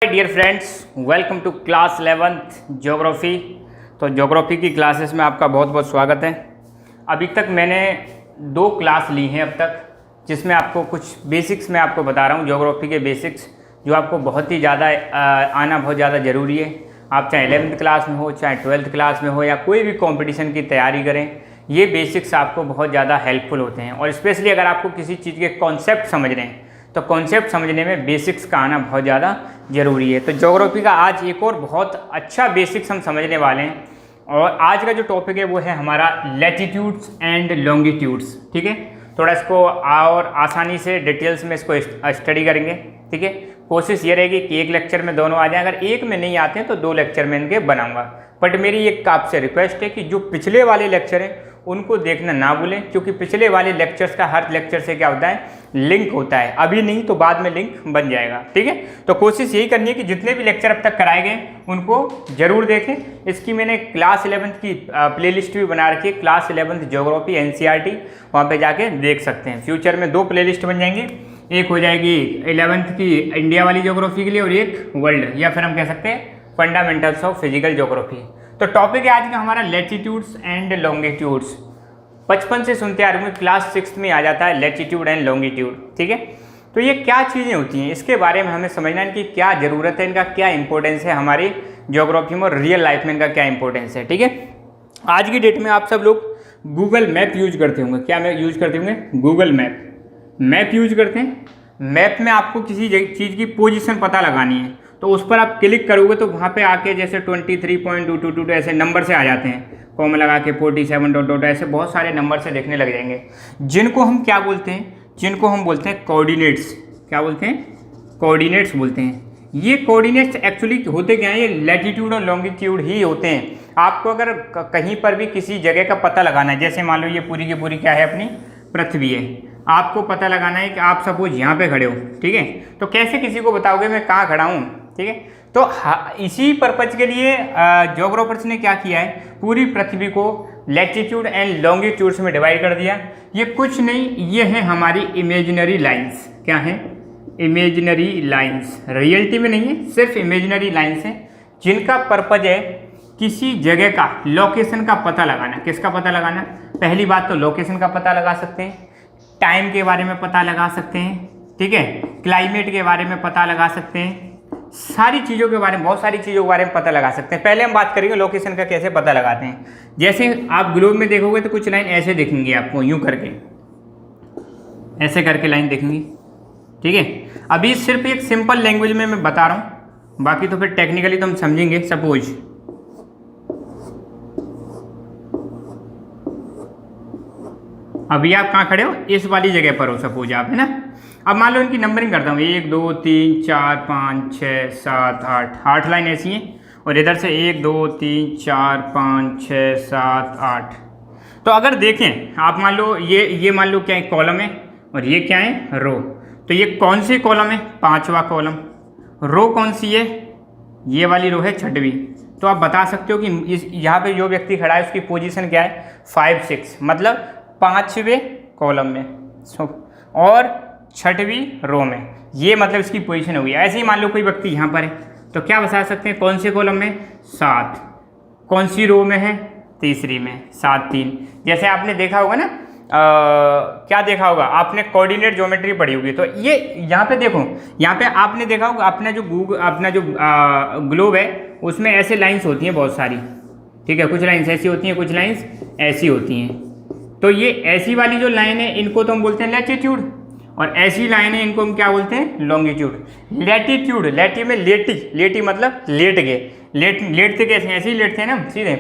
Dear friends, welcome to class 11th geography. तो geography की classes में आपका बहुत बहुत स्वागत है। अभी तक मैंने 2 क्लास ली हैं अब तक, जिसमें आपको कुछ बेसिक्स मैं आपको बता रहा हूँ, ज्योग्राफी के बेसिक्स जो आपको बहुत ही ज़्यादा आना बहुत ज़्यादा ज़रूरी है। आप चाहे 11th क्लास में हो, चाहे 12th क्लास में हो, या कोई भी कॉम्पिटिशन की तैयारी करें, ये बेसिक्स आपको बहुत ज़्यादा हेल्पफुल होते हैं। और स्पेशली अगर आपको किसी चीज़ के कॉन्सेप्ट समझ रहे हैं तो कॉन्सेप्ट समझने में बेसिक्स का आना बहुत ज़्यादा ज़रूरी है। तो ज्योग्राफी का आज एक और बहुत अच्छा बेसिक्स हम समझने वाले हैं। और आज का जो टॉपिक है वो है हमारा लैटिट्यूड्स एंड लॉन्गिट्यूड्स। ठीक है, थोड़ा इसको और आसानी से डिटेल्स में इसको स्टडी करेंगे। ठीक है, कोशिश ये रहेगी कि एक लेक्चर में दोनों आ जाएं। अगर एक में नहीं आते हैं तो 2 लेक्चर में इनके बनाऊंगा। बट मेरी एक आपसे रिक्वेस्ट है कि जो पिछले वाले लेक्चर हैं उनको देखना ना भूलें, क्योंकि पिछले वाले लेक्चर्स का हर लेक्चर से क्या होता है, लिंक होता है। अभी नहीं तो बाद में लिंक बन जाएगा। ठीक है, तो कोशिश यही करनी है कि जितने भी लेक्चर अब तक कराए गए उनको जरूर देखें। इसकी मैंने क्लास 11th की प्लेलिस्ट भी बना रखी है, क्लास 11th ज्योग्राफी NCERT, वहाँ पे जाके देख सकते हैं। फ्यूचर में 2 प्लेलिस्ट बन जाएंगी, एक हो जाएगी 11th की इंडिया वाली ज्योग्राफी के लिए और एक वर्ल्ड, या फिर हम कह सकते हैं फंडामेंटल्स ऑफ फिजिकल ज्योग्राफी। तो टॉपिक है आज का हमारा लैटिट्यूड्स एंड लॉन्गिट्यूड्स। बचपन से सुनते आ रहे होंगे, क्लास 6 में आ जाता है लैटिट्यूड एंड लॉन्गिट्यूड। ठीक है, तो ये क्या चीज़ें होती हैं, इसके बारे में हमें समझना है कि क्या ज़रूरत है, इनका क्या इंपॉर्टेंस है हमारी ज्योग्राफी में और रियल लाइफ में इनका क्या इंपॉर्टेंस है। ठीक है, आज की डेट में आप सब लोग गूगल मैप यूज करते होंगे। क्या मैं यूज करते होंगे? गूगल मैप यूज करते हैं। मैप में आपको किसी चीज़ की पोजीशन पता लगानी है तो उस पर आप क्लिक करोगे तो वहाँ पे आके जैसे 23.222 ऐसे नंबर से आ जाते हैं, कॉमा लगा के 47 ऐसे बहुत सारे नंबर से देखने लग जाएंगे, जिनको हम क्या बोलते हैं, जिनको हम बोलते हैं कोऑर्डिनेट्स। क्या बोलते हैं? कोऑर्डिनेट्स बोलते हैं। ये कोऑर्डिनेट्स एक्चुअली होते क्या हैं? ये लैटिट्यूड और लॉन्गिट्यूड ही होते हैं। आपको अगर कहीं पर भी किसी जगह का पता लगाना है, जैसे मान लो ये पूरी की पूरी क्या है, अपनी पृथ्वी है, आपको पता लगाना है कि आप सपोज यहाँ पे खड़े हो। ठीक है, तो कैसे किसी को बताओगे मैं कहाँ खड़ा हूँ? ठीक है, तो इसी पर्पज के लिए ज्योग्राफर्स ने क्या किया है, पूरी पृथ्वी को लैटिट्यूड एंड लॉन्गिट्यूड्स में डिवाइड कर दिया। ये कुछ नहीं, ये है हमारी इमेजिनरी लाइंस। क्या है? Imaginary lines. रियलिटी में नहीं है, सिर्फ इमेजिनरी लाइंस हैं, जिनका पर्पज है किसी जगह का लोकेशन का पता लगाना। किसका पता लगाना? पहली बात तो लोकेशन का पता लगा सकते हैं, टाइम के बारे में पता लगा सकते हैं, ठीक है, क्लाइमेट के बारे में पता लगा सकते हैं, सारी चीज़ों के बारे में, बहुत सारी चीज़ों के बारे में पता लगा सकते हैं। पहले हम बात करेंगे लोकेशन का कैसे पता लगाते हैं। जैसे आप ग्लोब में देखोगे तो कुछ लाइन ऐसे दिखेंगी आपको, यूं करके, ऐसे करके लाइन दिखेंगी। ठीक है, अभी सिर्फ एक सिंपल लैंग्वेज में मैं बता रहा हूँ, बाकी तो फिर टेक्निकली तो हम समझेंगे। सपोज अभी आप कहाँ खड़े हो? इस वाली जगह पर हो सपोज आप, है ना। अब मान लो इनकी नंबरिंग करता हूँ, 1 2 3 4 5 6 7 8 लाइन ऐसी हैं, और इधर से 1 2 3 4 5 6 7 8। तो अगर देखें आप, मान लो ये मान लो क्या है, कॉलम है, और ये क्या है, रो। तो ये कौन सी कॉलम है? 5वां कॉलम। रो कौन सी है? ये वाली रो है 6वीं। तो आप बता सकते हो कि इस यहाँ पे जो व्यक्ति खड़ा है उसकी पोजीशन क्या है? 5 6, मतलब 5वें कॉलम में और 6वीं रो में, ये मतलब इसकी पोजीशन होगी। ऐसे ही मान लो कोई व्यक्ति यहाँ पर है, तो क्या बता सकते हैं, कौन से कॉलम में? 7। कौन सी रो में है? 3री में, 7 3। जैसे आपने देखा होगा ना, क्या देखा होगा आपने, कोऑर्डिनेट ज्योमेट्री पढ़ी होगी। तो ये यहाँ पे देखो, यहाँ पे आपने देखा होगा अपना जो ग्लोब है उसमें ऐसे लाइन्स होती हैं बहुत सारी। ठीक है, कुछ लाइन्स ऐसी होती हैं, कुछ लाइन्स ऐसी होती हैं। तो ये ऐसी वाली जो लाइन है इनको तो हम बोलते हैं लैटिट्यूड, और ऐसी लाइन है इनको हम क्या बोलते हैं? लॉन्गिट्यूड। लैटिट्यूड, लैटी में लेटी मतलब लेट गए, लेटते कैसे? ऐसे ही लेटते हैं ना सीधे।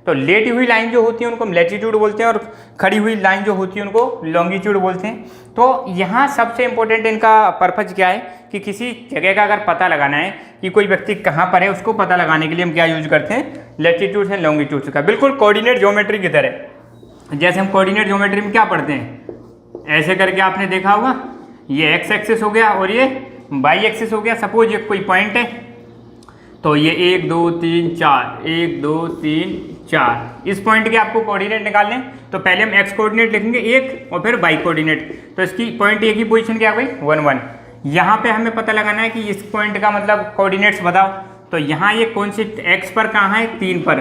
तो लेटी हुई लाइन जो होती है उनको हम लैटिट्यूड बोलते हैं, और खड़ी हुई लाइन जो होती है उनको लॉन्गिट्यूड बोलते हैं। तो यहाँ सबसे इंपॉर्टेंट इनका पर्पज क्या है कि किसी जगह का अगर पता लगाना है कि कोई व्यक्ति कहाँ पर है, उसको पता लगाने के लिए हम क्या यूज करते हैं? लैटिट्यूड एंड लॉन्गिट्यूड का। बिल्कुल कोऑर्डिनेट ज्योमेट्री की तरह। जैसे हम कोऑर्डिनेट ज्योमेट्री में क्या पढ़ते हैं, ऐसे करके आपने देखा होगा, ये एक्स एक्सिस हो गया और ये वाई एक्सिस हो गया। सपोज ये कोई पॉइंट है, तो ये 1 2 3 4, 1 2 3 4, इस पॉइंट के आपको कोऑर्डिनेट निकालने हैं। तो पहले हम एक्स कोऑर्डिनेट लिखेंगे 1 और फिर वाई कोऑर्डिनेट। तो इसकी पॉइंट ए की पोजीशन क्या हो गई? 1 1। यहाँ पे हमें पता लगाना है कि इस पॉइंट का मतलब कोऑर्डिनेट्स बताओ। तो यहाँ ये कौन सी एक्स पर कहाँ है 3 पर,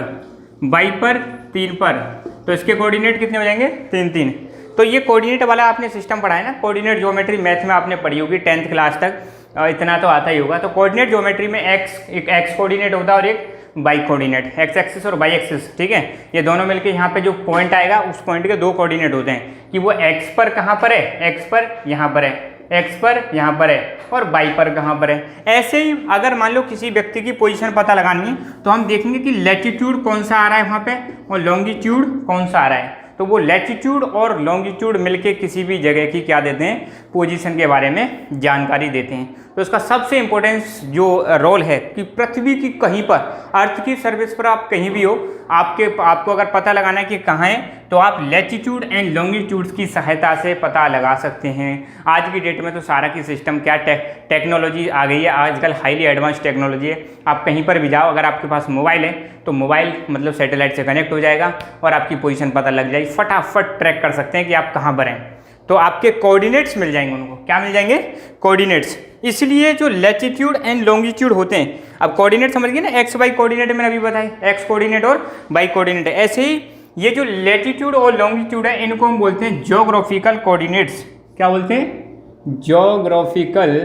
वाई पर 3 पर, तो इसके कोऑर्डिनेट कितने हो जाएंगे 3 3। तो ये कोऑर्डिनेट वाला आपने सिस्टम पढ़ा है ना, कोऑर्डिनेट ज्योमेट्री मैथ में आपने पढ़ी होगी 10th क्लास तक, इतना तो आता ही होगा। तो कोऑर्डिनेट ज्योमेट्री में एक एक्स कोऑर्डिनेट होता है और एक वाई कोऑर्डिनेट, एक्स एक्सिस और वाई एक्सिस, ठीक है। ये दोनों मिलके यहाँ पे जो पॉइंट आएगा उस पॉइंट के 2 कोऑर्डिनेट होते हैं कि वो एक्स पर कहाँ पर है, एक्स पर यहाँ पर है, एक्स पर यहाँ पर है, और वाई पर कहाँ पर है। ऐसे ही अगर मान लो किसी व्यक्ति की पोजीशन पता लगानी है तो हम देखेंगे कि लैटिट्यूड कौन सा आ रहा है वहाँ पे और लॉन्गिट्यूड कौन सा आ रहा है। तो वो लैटिट्यूड और लॉन्गिट्यूड मिलके किसी भी जगह की क्या देते हैं, पोजीशन के बारे में जानकारी देते हैं। तो इसका सबसे इम्पोर्टेंस जो रोल है कि पृथ्वी की कहीं पर, अर्थ की सर्विस पर आप कहीं भी हो, आपको अगर पता लगाना है कि कहाँ है तो आप लैटिट्यूड एंड लॉन्गिट्यूड्स की सहायता से पता लगा सकते हैं। आज की डेट में तो सारा की सिस्टम क्या टेक्नोलॉजी आ गई है, आजकल हाईली एडवांस टेक्नोलॉजी है। आप कहीं पर भी जाओ, अगर आपके पास मोबाइल है तो मोबाइल मतलब सैटेलाइट से कनेक्ट हो जाएगा और आपकी पोजीशन पता लग जाएगी, फटाफट ट्रैक कर सकते हैं कि आप कहाँ पर हैं। तो आपके कोऑर्डिनेट्स मिल जाएंगे, उनको क्या मिल जाएंगे, कोऑर्डिनेट्स। इसलिए जो लैटिट्यूड एंड लॉन्गिट्यूड होते हैं, अब कोऑर्डिनेट समझ गए ना, एक्स वाई कोऑर्डिनेट मैंने अभी बताया, एक्स कोऑर्डिनेट और वाई कोऑर्डिनेट। ऐसे ही ये जो लैटिट्यूड और लॉन्गिट्यूड है इनको हम बोलते हैं ज्योग्राफिकल कोऑर्डिनेट्स। क्या बोलते हैं, ज्योग्राफिकल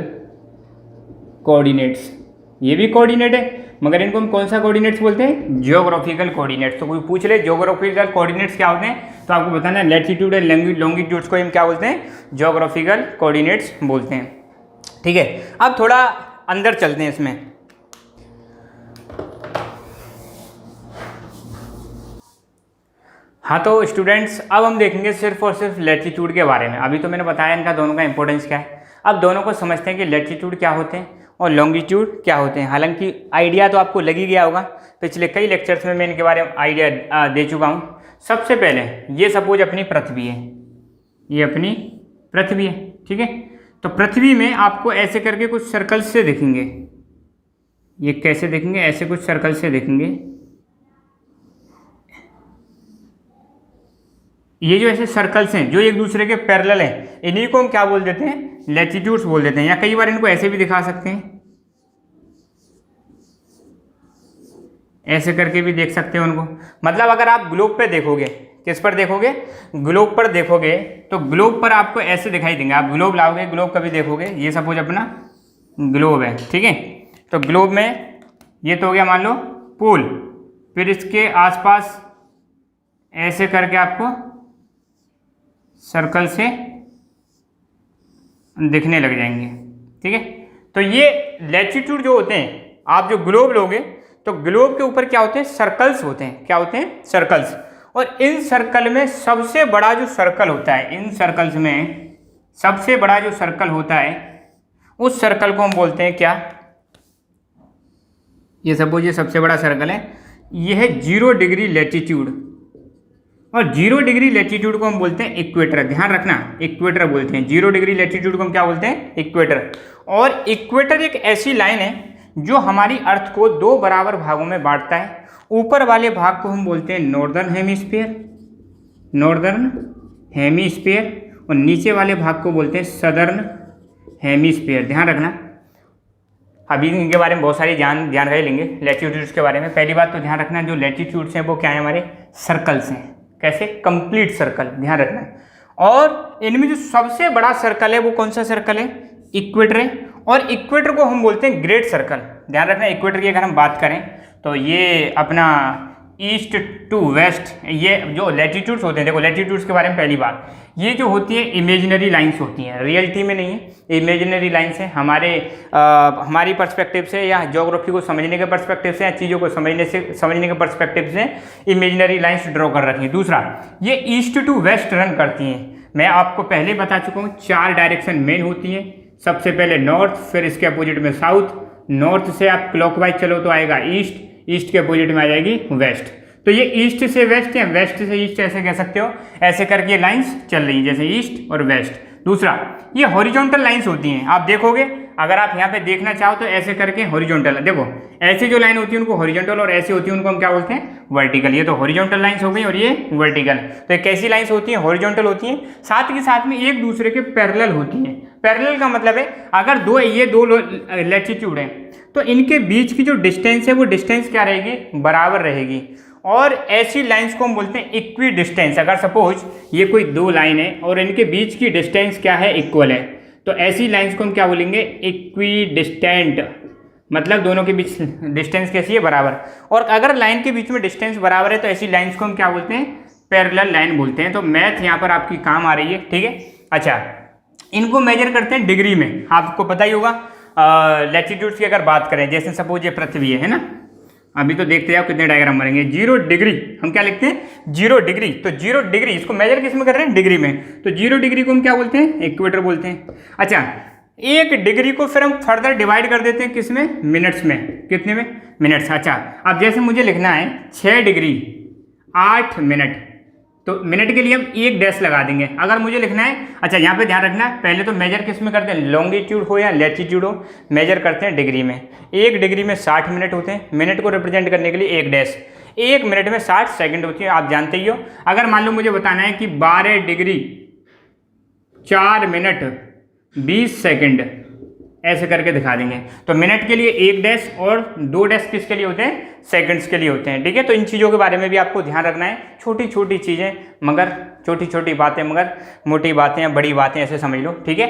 कोऑर्डिनेट्स। ये भी कोऑर्डिनेट है मगर इनको हम कौन सा कोऑर्डिनेट्स बोलते हैं, ज्योग्राफिकल कोऑर्डिनेट्स। तो कोई पूछ ले ज्योग्राफिकल कोऑर्डिनेट्स क्या होते हैं तो आपको बताना है लैटिट्यूड एंड लॉन्गिट्यूड्स को हम क्या बोलते हैं, ज्योग्राफिकल कोऑर्डिनेट्स बोलते हैं, ठीक है। अब थोड़ा अंदर चलते हैं इसमें। हाँ तो स्टूडेंट्स अब हम देखेंगे सिर्फ और सिर्फ लैटिट्यूड के बारे में। अभी तो मैंने बताया इनका दोनों का इंपॉर्टेंस क्या है। अब दोनों को समझते हैं कि लैटिट्यूड क्या होते हैं और लॉन्गिट्यूड क्या होते हैं। हालांकि आइडिया तो आपको लग ही गया होगा, पिछले कई लेक्चर्स में मैं इनके बारे में आइडिया दे चुका हूँ। सबसे पहले ये सपोज अपनी पृथ्वी है, ये अपनी पृथ्वी है, ठीक है। तो पृथ्वी में आपको ऐसे करके कुछ सर्कल से दिखेंगे, ये कैसे दिखेंगे, ऐसे कुछ सर्कल से दिखेंगे। ये जो ऐसे सर्कल्स हैं जो एक दूसरे के पैरेलल हैं, इन्हीं को हम क्या बोल देते हैं, लैटिट्यूड्स बोल देते हैं। या कई बार इनको ऐसे भी दिखा सकते हैं, ऐसे करके भी देख सकते हो उनको। मतलब अगर आप ग्लोब पे देखोगे, किस पर देखोगे, ग्लोब पर देखोगे तो ग्लोब पर आपको ऐसे दिखाई देंगे। आप ग्लोब लाओगे, ग्लोब कभी देखोगे, ये सपोज अपना ग्लोब है, ठीक है। तो ग्लोब में ये तो हो गया मान लो पोल, फिर इसके आसपास ऐसे करके आपको सर्कल से दिखने लग जाएंगे, ठीक है। तो ये लैटिट्यूड जो होते हैं, आप जो ग्लोब लोगे तो ग्लोब के ऊपर क्या होते हैं, सर्कल्स होते हैं। क्या होते हैं, सर्कल्स। और इन सर्कल में सबसे बड़ा जो सर्कल होता है, इन सर्कल्स में सबसे बड़ा जो सर्कल होता है उस सर्कल को हम बोलते हैं क्या, ये सपोज ये सबसे बड़ा सर्कल है, ये है 0 डिग्री लैटिट्यूड। और 0 डिग्री लैटिट्यूड को हम बोलते हैं इक्वेटर। ध्यान रखना, इक्वेटर बोलते हैं 0 डिग्री लैटिट्यूड को हम क्या बोलते हैं, इक्वेटर। और इक्वेटर एक ऐसी लाइन है जो हमारी अर्थ को 2 बराबर भागों में बांटता है। ऊपर वाले भाग को हम बोलते हैं नॉर्दर्न हेमिस्फीयर, नॉर्दर्न हेमिस्फीयर, और नीचे वाले भाग को बोलते हैं सदर्न हेमिस्फीयर। ध्यान रखना, अभी इनके बारे में बहुत सारी जानकारी लेंगे लैटिट्यूड्स के बारे में। पहली बात तो ध्यान रखना, जो लैटिट्यूड्स हैं वो क्या है, हमारे सर्कल्स हैं। कैसे, कंप्लीट सर्कल, ध्यान रखना। और इनमें जो सबसे बड़ा सर्कल है वो कौन सा सर्कल है, इक्वेटर है। और इक्वेटर को हम बोलते हैं ग्रेट सर्कल। ध्यान रखना, इक्वेटर की अगर हम बात करें तो ये अपना ईस्ट टू वेस्ट, ये जो लैटिट्यूड्स होते हैं, देखो लैटिट्यूड्स के बारे में पहली बात, ये जो होती है इमेजिनरी लाइंस होती हैं, रियलिटी में नहीं है, इमेजिनरी लाइंस है। हमारी पर्सपेक्टिव से या ज्योग्राफी को समझने के पर्सपेक्टिव से या चीज़ों को समझने के पर्सपेक्टिव से इमेजिनरी लाइंस ड्रॉ कर रखी है। दूसरा, ये ईस्ट टू वेस्ट रन करती हैं। मैं आपको पहले बता चुका हूँ 4 डायरेक्शन मेन होती हैं। सबसे पहले नॉर्थ, फिर इसके अपोजिट में साउथ। नॉर्थ से आप क्लॉकवाइज चलो तो आएगा ईस्ट, ईस्ट के अपोजिट में आ जाएगी वेस्ट। तो ये ईस्ट से वेस्ट या वेस्ट से ईस्ट ऐसे कह सकते हो। ऐसे करके ये लाइंस चल रही हैं, जैसे ईस्ट और वेस्ट। दूसरा, ये हॉरिजॉन्टल लाइंस होती हैं। आप देखोगे, अगर आप यहाँ पे देखना चाहो तो ऐसे करके हॉरिजॉन्टल, देखो ऐसे जो लाइन होती है उनको हॉरिजॉन्टल, और ऐसे होती है उनको हम क्या बोलते हैं, वर्टिकल। ये तो हॉरिजॉन्टल लाइंस हो गई और ये वर्टिकल। तो ये कैसी लाइंस होती हैं, हॉरिजॉन्टल होती हैं, साथ के साथ में एक दूसरे के पैरेलल होती हैं। पैरेलल का मतलब है अगर ये दो लैटिट्यूड हैं तो इनके बीच की जो डिस्टेंस है वो डिस्टेंस क्या रहेगी, बराबर रहेगी। और ऐसी लाइंस को हम बोलते हैं इक्वी डिस्टेंस। अगर सपोज ये कोई दो लाइन है और इनके बीच की डिस्टेंस क्या है, इक्वल है, तो ऐसी लाइंस को हम क्या बोलेंगे, इक्वी डिस्टेंट। मतलब दोनों के बीच डिस्टेंस कैसी है, बराबर। और अगर लाइन के बीच में डिस्टेंस बराबर है तो ऐसी लाइंस को हम क्या बोलते हैं, पैरेलल लाइन बोलते हैं। तो मैथ यहाँ पर आपकी काम आ रही है, ठीक है। अच्छा, इनको मेजर करते हैं डिग्री में। आपको पता ही होगा लैटिट्यूड्स की अगर बात करें, जैसे सपोज ये पृथ्वी है ना, अभी तो देखते हैं आप कितने डायग्राम बनेंगे। 0 डिग्री हम क्या लिखते हैं, 0 डिग्री। तो 0 डिग्री इसको मेजर किस में कर रहे हैं, डिग्री में। तो 0 डिग्री को हम क्या बोलते हैं, इक्वेटर बोलते हैं। अच्छा, 1 डिग्री को फिर हम फर्दर डिवाइड कर देते हैं किस में, मिनट्स में। कितने में, मिनट्स। अच्छा, अब जैसे मुझे लिखना है 6 डिग्री 8 मिनट, तो मिनट के लिए हम 1 डैश लगा देंगे। अगर मुझे लिखना है, अच्छा यहाँ पे ध्यान रखना, पहले तो मेजर किस में करते हैं, लॉन्गिट्यूड हो या लैटिट्यूड हो, मेजर करते हैं डिग्री में। 1 डिग्री में 60 मिनट होते हैं। मिनट को रिप्रेजेंट करने के लिए 1 डैश। 1 मिनट में 60 सेकंड होती है, आप जानते ही हो। अगर मान लो मुझे बताना है कि 12 डिग्री 4 मिनट 20 सेकंड, ऐसे करके दिखा देंगे। तो मिनट के लिए 1 डैश और 2 डैश किसके लिए होते हैं, सेकंड्स के लिए होते हैं, ठीक है। तो इन चीज़ों के बारे में भी आपको ध्यान रखना है। छोटी छोटी चीज़ें मगर छोटी छोटी बातें मगर मोटी बातें या बड़ी बातें, ऐसे समझ लो, ठीक है।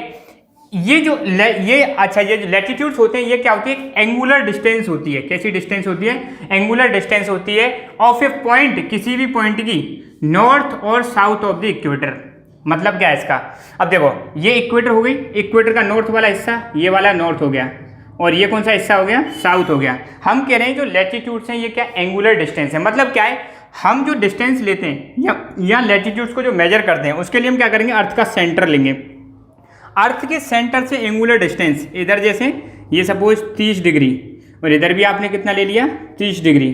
ये जो लैटिट्यूड्स होते हैं, ये क्या होती है, एंगुलर डिस्टेंस होती है। कैसी डिस्टेंस होती है, एंगुलर डिस्टेंस होती है ऑफ ए पॉइंट, किसी भी पॉइंट की, नॉर्थ और साउथ ऑफ द इक्वेटर। मतलब क्या है इसका, अब देखो ये इक्वेटर हो गई, इक्वेटर का नॉर्थ वाला हिस्सा, ये वाला नॉर्थ हो गया, और ये कौन सा हिस्सा हो गया, साउथ हो गया। हम कह रहे हैं जो लैटिट्यूड्स हैं ये क्या, एंगुलर डिस्टेंस है। मतलब क्या है, हम जो डिस्टेंस लेते हैं या लैटिट्यूड्स को जो मेजर करते हैं, उसके लिए हम क्या करेंगे, अर्थ का सेंटर लेंगे। अर्थ के सेंटर से एंगुलर डिस्टेंस, इधर जैसे ये सपोज 30 डिग्री और इधर भी आपने कितना ले लिया, 30 डिग्री।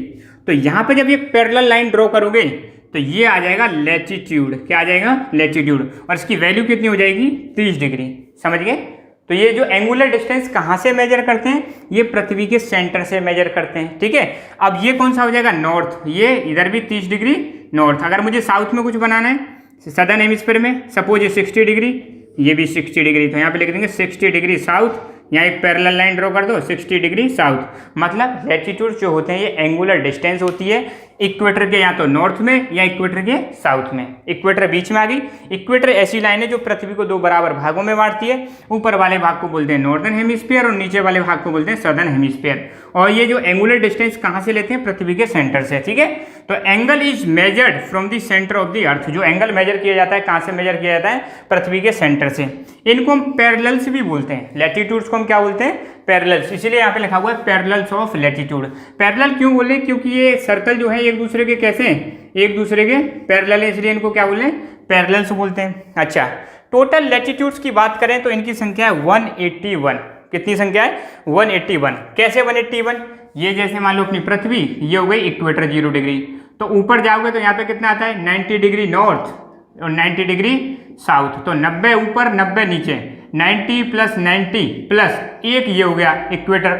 तो यहाँ पे जब ये पैरेलल लाइन ड्रॉ करोगे तो ये आ जाएगा लैटिट्यूड। क्या आ जाएगा, लैटिट्यूड। और इसकी वैल्यू कितनी हो जाएगी, 30 डिग्री। समझ गए। तो ये जो एंगुलर डिस्टेंस कहाँ से मेजर करते हैं, ये पृथ्वी के सेंटर से मेजर करते हैं, ठीक है। अब ये कौन सा हो जाएगा, नॉर्थ। ये इधर भी 30 डिग्री नॉर्थ। अगर मुझे साउथ में कुछ बनाना है, सदर्न हेमिस्फीयर में, सपोज ये 60 डिग्री, ये भी 60 डिग्री, तो यहाँ पे लिख देंगे 60 डिग्री साउथ। यहाँ एक पैरेलल लाइन ड्रॉ कर दो, 60 डिग्री साउथ। मतलब लैटिट्यूड जो होते हैं ये एंगुलर डिस्टेंस होती है इक्वेटर के या तो नॉर्थ में या इक्वेटर के साउथ में। इक्वेटर बीच में आ गई। इक्वेटर ऐसी लाइन है जो पृथ्वी को 2 बराबर भागों में बांटती है। ऊपर वाले भाग को बोलते हैं नॉर्दर्न हेमिस्फीयर और नीचे वाले भाग को बोलते हैं सदर्न हेमिस्फीयर। और ये जो एंगुलर डिस्टेंस कहाँ से लेते हैं, पृथ्वी के सेंटर से, ठीक है। तो angle is measured from the centre of the अर्थ। जो एंगल मेजर किया जाता है, कहाँ से मेजर किया जाता है, पृथ्वी के सेंटर से। इनको हम पैरेलल्स भी बोलते हैं। लैटिट्यूड्स को हम क्या बोलते हैं, पैरेलल्स। इसीलिए यहाँ पे लिखा हुआ है पैरेलल्स ऑफ लैटिट्यूड। पैरेलल क्यों बोले, क्योंकि ये सर्कल जो है एक दूसरे के कैसे हैं, एक दूसरे के पैरेलल है, इसलिए इनको क्या बोले, पैरेलल्स बोलते हैं। अच्छा, टोटल लैटिट्यूड्स की बात करें तो इनकी संख्या है 181। कितनी संख्या है, 181। कैसे 181, ये जैसे मान लो अपनी पृथ्वी, ये हो गई इक्वेटर 0 डिग्री। तो ऊपर जाओगे तो यहाँ पे कितना आता है, 90 डिग्री नॉर्थ और 90 डिग्री साउथ। तो 90 ऊपर 90 नीचे, 90 प्लस 90 प्लस 1 ये हो गया इक्वेटर।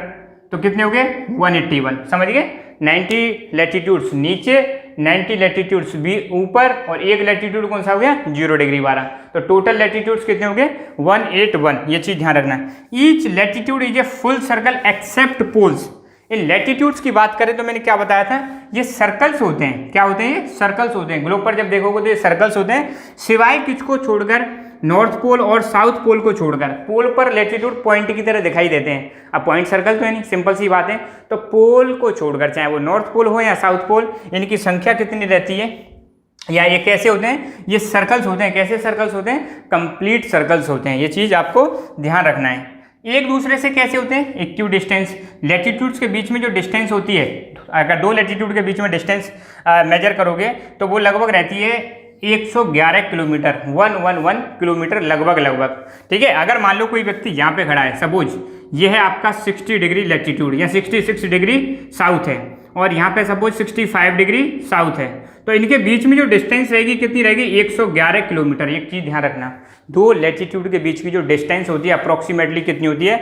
तो कितने हो गए, 181। समझ गए। 90 लैटिट्यूड्स नीचे, 90 लैटिट्यूड्स भी ऊपर, और एक लैटिट्यूड कौन सा हो गया, 0 डिग्री 12। तो टोटल लैटिट्यूड्स कितने हो गए, 181। ये चीज ध्यान रखना। Each latitude is a full circle except poles. इन लैटिट्यूड्स की बात करें तो मैंने क्या बताया था, ये सर्कल्स होते हैं। क्या होते हैं, सर्कल्स होते हैं। ग्लोब पर जब देखोगे तो ये सर्कल्स होते हैं, सिवाय किसको छोड़कर, नॉर्थ पोल और साउथ पोल को छोड़कर। पोल पर लैटिट्यूड पॉइंट की तरह दिखाई देते हैं। अब पॉइंट सर्कल तो है नहीं, सिंपल सी बात है। तो पोल को छोड़कर, चाहे वो नॉर्थ पोल हो या साउथ पोल, इनकी संख्या कितनी रहती है, या ये कैसे होते हैं, ये सर्कल्स होते हैं। कैसे सर्कल्स होते हैं, कंप्लीट सर्कल्स होते हैं। ये चीज़ आपको ध्यान रखना है। एक दूसरे से कैसे होते हैं, इक्यू डिस्टेंस। लैटिट्यूड्स के बीच में जो डिस्टेंस होती है, अगर 2 लैटिट्यूड के बीच में डिस्टेंस मेजर करोगे तो वो लगभग रहती है 111 किलोमीटर, 111 किलोमीटर लगभग, ठीक है। अगर मान लो कोई व्यक्ति यहाँ पे खड़ा है, सपोज ये है आपका 60 डिग्री लैटिट्यूड या 66 डिग्री साउथ है, और यहाँ पे सपोज 65 डिग्री साउथ है, तो इनके बीच में जो डिस्टेंस रहेगी कितनी रहेगी, 111 किलोमीटर। एक चीज़ ध्यान रखना, 2 लैटिट्यूड के बीच की जो डिस्टेंस होती है अप्रोक्सीमेटली कितनी होती है,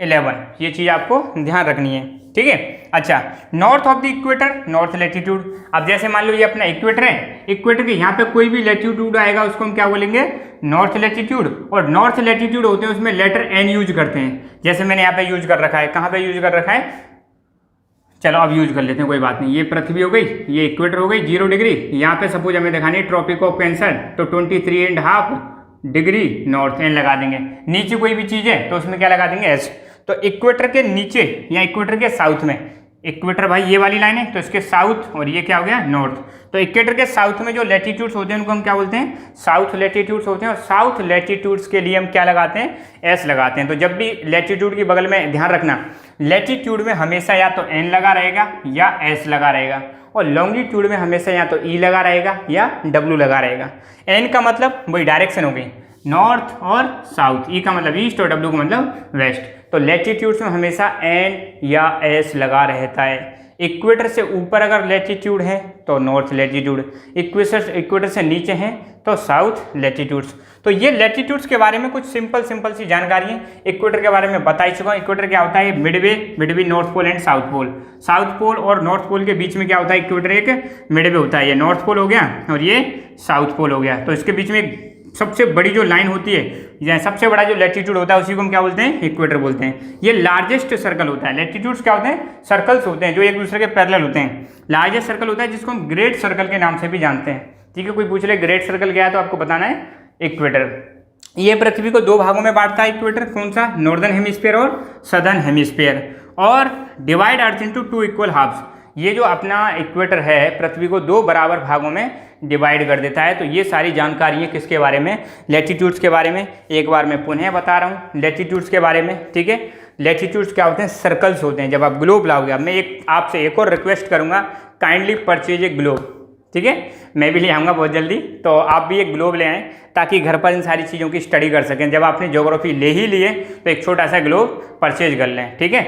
11, ये चीज़ आपको ध्यान रखनी है, ठीक है। अच्छा, north of the equator, north latitude. अब जैसे मान लो ये अपना इक्वेटर है, इक्वेटर के यहाँ पे कोई भी लैटिट्यूड आएगा उसको हम क्या बोलेंगे, नॉर्थ लैटिट्यूड। और नॉर्थ लैटिट्यूड होते हैं उसमें लेटर एन यूज करते हैं, जैसे मैंने यहाँ पे यूज कर रखा है। कहाँ पे यूज कर रखा है, चलो अब यूज कर लेते हैं, कोई बात नहीं। ये पृथ्वी हो गई, ये इक्वेटर हो गई 0 डिग्री। यहाँ पे सपोज हमें दिखानी है ट्रॉपिक ऑफ कैंसर, तो 23.5 डिग्री नॉर्थ, एन लगा देंगे। नीचे कोई भी चीज़ है तो उसमें क्या लगा देंगे, एस। तो इक्वेटर के नीचे या इक्वेटर के साउथ में, इक्वेटर भाई ये वाली लाइन है तो इसके साउथ, और ये क्या हो गया, नॉर्थ। तो इक्वेटर के साउथ में जो लैटिट्यूड्स होते हैं उनको हम क्या बोलते हैं, साउथ लैटिट्यूड्स होते हैं। और साउथ लैटिट्यूड्स के लिए हम क्या लगाते हैं, एस लगाते हैं। तो जब भी लैटिट्यूड के बगल में ध्यान रखना, लैटिट्यूड में हमेशा या तो एन लगा रहेगा या एस लगा रहेगा, और लॉन्गिट्यूड में हमेशा या तो ई लगा रहेगा या डब्ल्यू लगा रहेगा। एन का मतलब वही डायरेक्शन हो गई, नॉर्थ और साउथ। ई का मतलब ईस्ट और डब्ल्यू का मतलब वेस्ट। तो लैटिट्यूड्स में हमेशा एन या एस लगा रहता है। इक्वेटर से ऊपर अगर लैटिट्यूड है तो नॉर्थ लैटिट्यूड, इक्वेटर से नीचे हैं तो साउथ लैटिट्यूड्स। तो ये लैटिट्यूड्स के बारे में कुछ सिंपल सी जानकारी है। इक्वेटर के बारे में बता ही चुका हूँ। इक्वेटर क्या होता है, midway, between north pole and south pole. South pole और नॉर्थ पोल के बीच में क्या होता है, इक्वेटर एक मिडवे होता है। ये नॉर्थ पोल हो गया और ये साउथ पोल हो गया। तो इसके बीच में सबसे बड़ी जो लाइन होती है, या सबसे बड़ा जो लैटिट्यूड होता है उसी को हम क्या बोलते हैं, इक्वेटर बोलते हैं। ये लार्जेस्ट सर्कल होता है। लैटिट्यूड्स क्या होते हैं, सर्कल्स होते हैं जो एक दूसरे के पैरेलल होते हैं। लार्जेस्ट सर्कल होता है जिसको हम ग्रेट सर्कल के नाम से भी जानते हैं, ठीक है। कोई पूछ ले ग्रेट सर्कल क्या है तो आपको बताना है इक्वेटर। ये पृथ्वी को 2 भागों में बांटता है इक्वेटर, कौन सा, नॉर्दर्न हेमिस्फीयर और सदर्न हेमिस्फीयर, और डिवाइड अर्थ इनटू 2 इक्वल हाफ्स। ये जो अपना इक्वेटर है पृथ्वी को 2 बराबर भागों में डिवाइड कर देता है। तो ये सारी जानकारियाँ किसके बारे में, लैटिट्यूड्स के बारे में। एक बार मैं पुनः बता रहा हूँ लैटिट्यूड्स के बारे में, ठीक है। लैटिट्यूड्स क्या होते हैं, सर्कल्स होते हैं। जब आप ग्लोब लाओगे, अब मैं आपसे एक और रिक्वेस्ट करूँगा, काइंडली परचेज ए ग्लोब, ठीक है। मैं भी ले आऊँगा बहुत जल्दी, तो आप भी एक ग्लोब ले आएँ ताकि घर पर इन सारी चीज़ों की स्टडी कर सकें। जब आपने ज्योग्राफी ले ही लिए तो एक छोटा सा ग्लोब परचेज कर लें, ठीक है।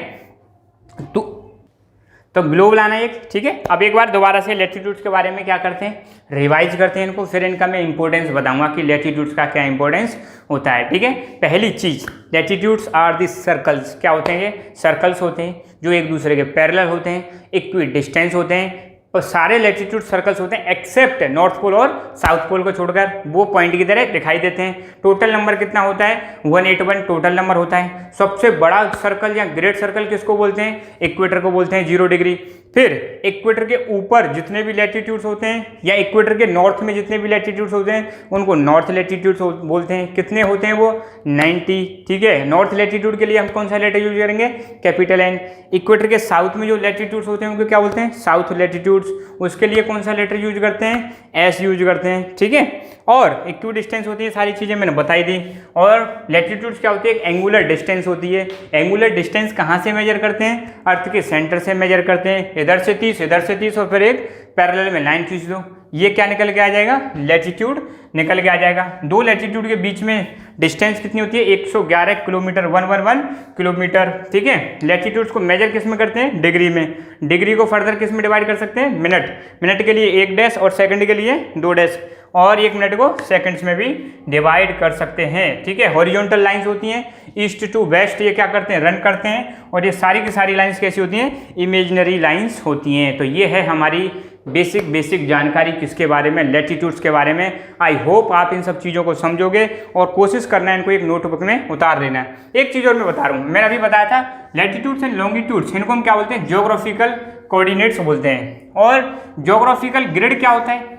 तो ग्लोब लाना एक, ठीक है। अब एक बार दोबारा से लैटिट्यूड्स के बारे में क्या करते हैं, रिवाइज करते हैं इनको, फिर इनका मैं इंपॉर्टेंस बताऊंगा कि लैटिट्यूड्स का क्या इंपॉर्टेंस होता है, ठीक है। पहली चीज, लैटिट्यूड्स आर द सर्कल्स। क्या होते हैं ये, सर्कल्स होते हैं जो एक दूसरे के पैरेलल होते हैं, इक्वी डिस्टेंस होते हैं। और सारे लैटिट्यूड सर्कल्स होते हैं एक्सेप्ट नॉर्थ पोल और साउथ पोल को छोड़कर, वो पॉइंट की तरह दिखाई देते हैं। टोटल नंबर कितना होता है, 181 टोटल नंबर होता है। सबसे बड़ा सर्कल या ग्रेट सर्कल किसको बोलते हैं, इक्वेटर को बोलते हैं, 0 डिग्री। फिर इक्वेटर के ऊपर जितने भी लैटिट्यूड्स होते हैं या इक्वेटर के नॉर्थ में जितने भी लैटिट्यूड्स होते हैं उनको नॉर्थ लैटिट्यूड्स बोलते हैं। कितने होते हैं वो, 90, ठीक है। नॉर्थ लैटिट्यूड के लिए हम कौन सा लेटर यूज करेंगे, कैपिटल एन। इक्वेटर के साउथ में जो लैटिट्यूड्स होते हैं उनको क्या बोलते हैं, साउथ लैटिट्यूड्स। उसके लिए कौन सा लेटर यूज करते हैं, एस यूज करते हैं, ठीक है। और इक्वी डिस्टेंस होती है, सारी चीज़ें मैंने बताई दी। और लैटिट्यूड्स क्या होती है, एंगुलर डिस्टेंस होती है। एंगुलर डिस्टेंस कहाँ से मेजर करते हैं, अर्थ के सेंटर से मेजर करते हैं। इधर से 30, इधर से 30, और फिर एक पैरेलल में लाइन खींच दो, ये क्या निकल के आ जाएगा, लैटिट्यूड निकल के आ जाएगा। 2 लैटिट्यूड के बीच में डिस्टेंस कितनी होती है, 111 किलोमीटर, 111 किलोमीटर, ठीक है। लैटिट्यूड्स को मेजर किस में करते हैं, डिग्री में। डिग्री को फर्दर किस में डिवाइड कर सकते हैं, मिनट। मिनट के लिए 1 डैश और सेकंड के लिए 2 डैश, और 1 मिनट को सेकंड्स में भी डिवाइड कर सकते हैं, ठीक है। हॉरिजॉन्टल लाइंस होती हैं ईस्ट टू वेस्ट, ये क्या करते हैं, रन करते हैं। और ये सारी की सारी लाइंस कैसी होती हैं, इमेजिनरी लाइंस होती हैं। तो ये है हमारी बेसिक जानकारी किसके बारे में, लैटिट्यूड्स के बारे में। आई होप आप इन सब चीज़ों को समझोगे और कोशिश करना है इनको एक नोटबुक में उतार लेना है। एक चीज़ और मैं बता रहा हूँ, मैंने अभी बताया था लैटिट्यूड्स एंड लॉन्गिट्यूड्स, इनको हम क्या बोलते हैं, ज्योग्राफिकल कोऑर्डिनेट्स बोलते हैं। और ज्योग्राफिकल ग्रिड क्या होता है,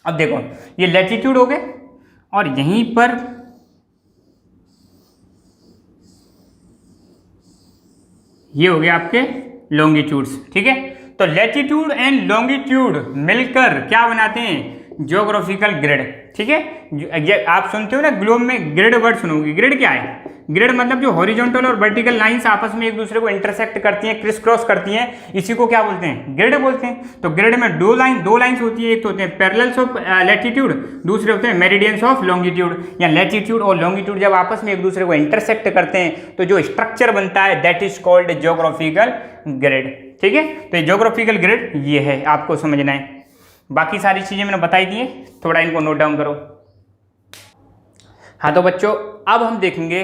अब देखो ये लैटिट्यूड हो गए और यहीं पर ये हो गए आपके लॉन्गिट्यूड्स, ठीक है। तो लैटिट्यूड एंड लॉन्गिट्यूड मिलकर क्या बनाते हैं, ज्योग्राफिकल ग्रिड, ठीक है। ये आप सुनते हो ना ग्लोब में ग्रिड वर्ड सुनोगे। ग्रिड क्या है, ग्रिड मतलब जो हॉरिजॉन्टल और वर्टिकल लाइंस आपस में एक दूसरे को इंटरसेक्ट करती हैं, क्रिस क्रॉस करती हैं, इसी को क्या बोलते हैं, ग्रिड बोलते हैं। तो ग्रिड में दो लाइंस होती है, एक तो होते हैं पैरेलल्स ऑफ लैटिट्यूड, दूसरे होते हैं मेरिडियंस ऑफ लॉन्गिट्यूड। या लैटिट्यूड और लॉन्गिट्यूड जब आपस में एक दूसरे को इंटरसेक्ट करते हैं तो जो स्ट्रक्चर बनता है that is called geographical grid, ठीक है। तो ये ज्योग्राफिकल ग्रिड ये है, आपको समझना है। बाकी सारी चीज़ें मैंने बताई दी हैं, थोड़ा इनको नोट डाउन करो। हाँ तो बच्चों अब हम देखेंगे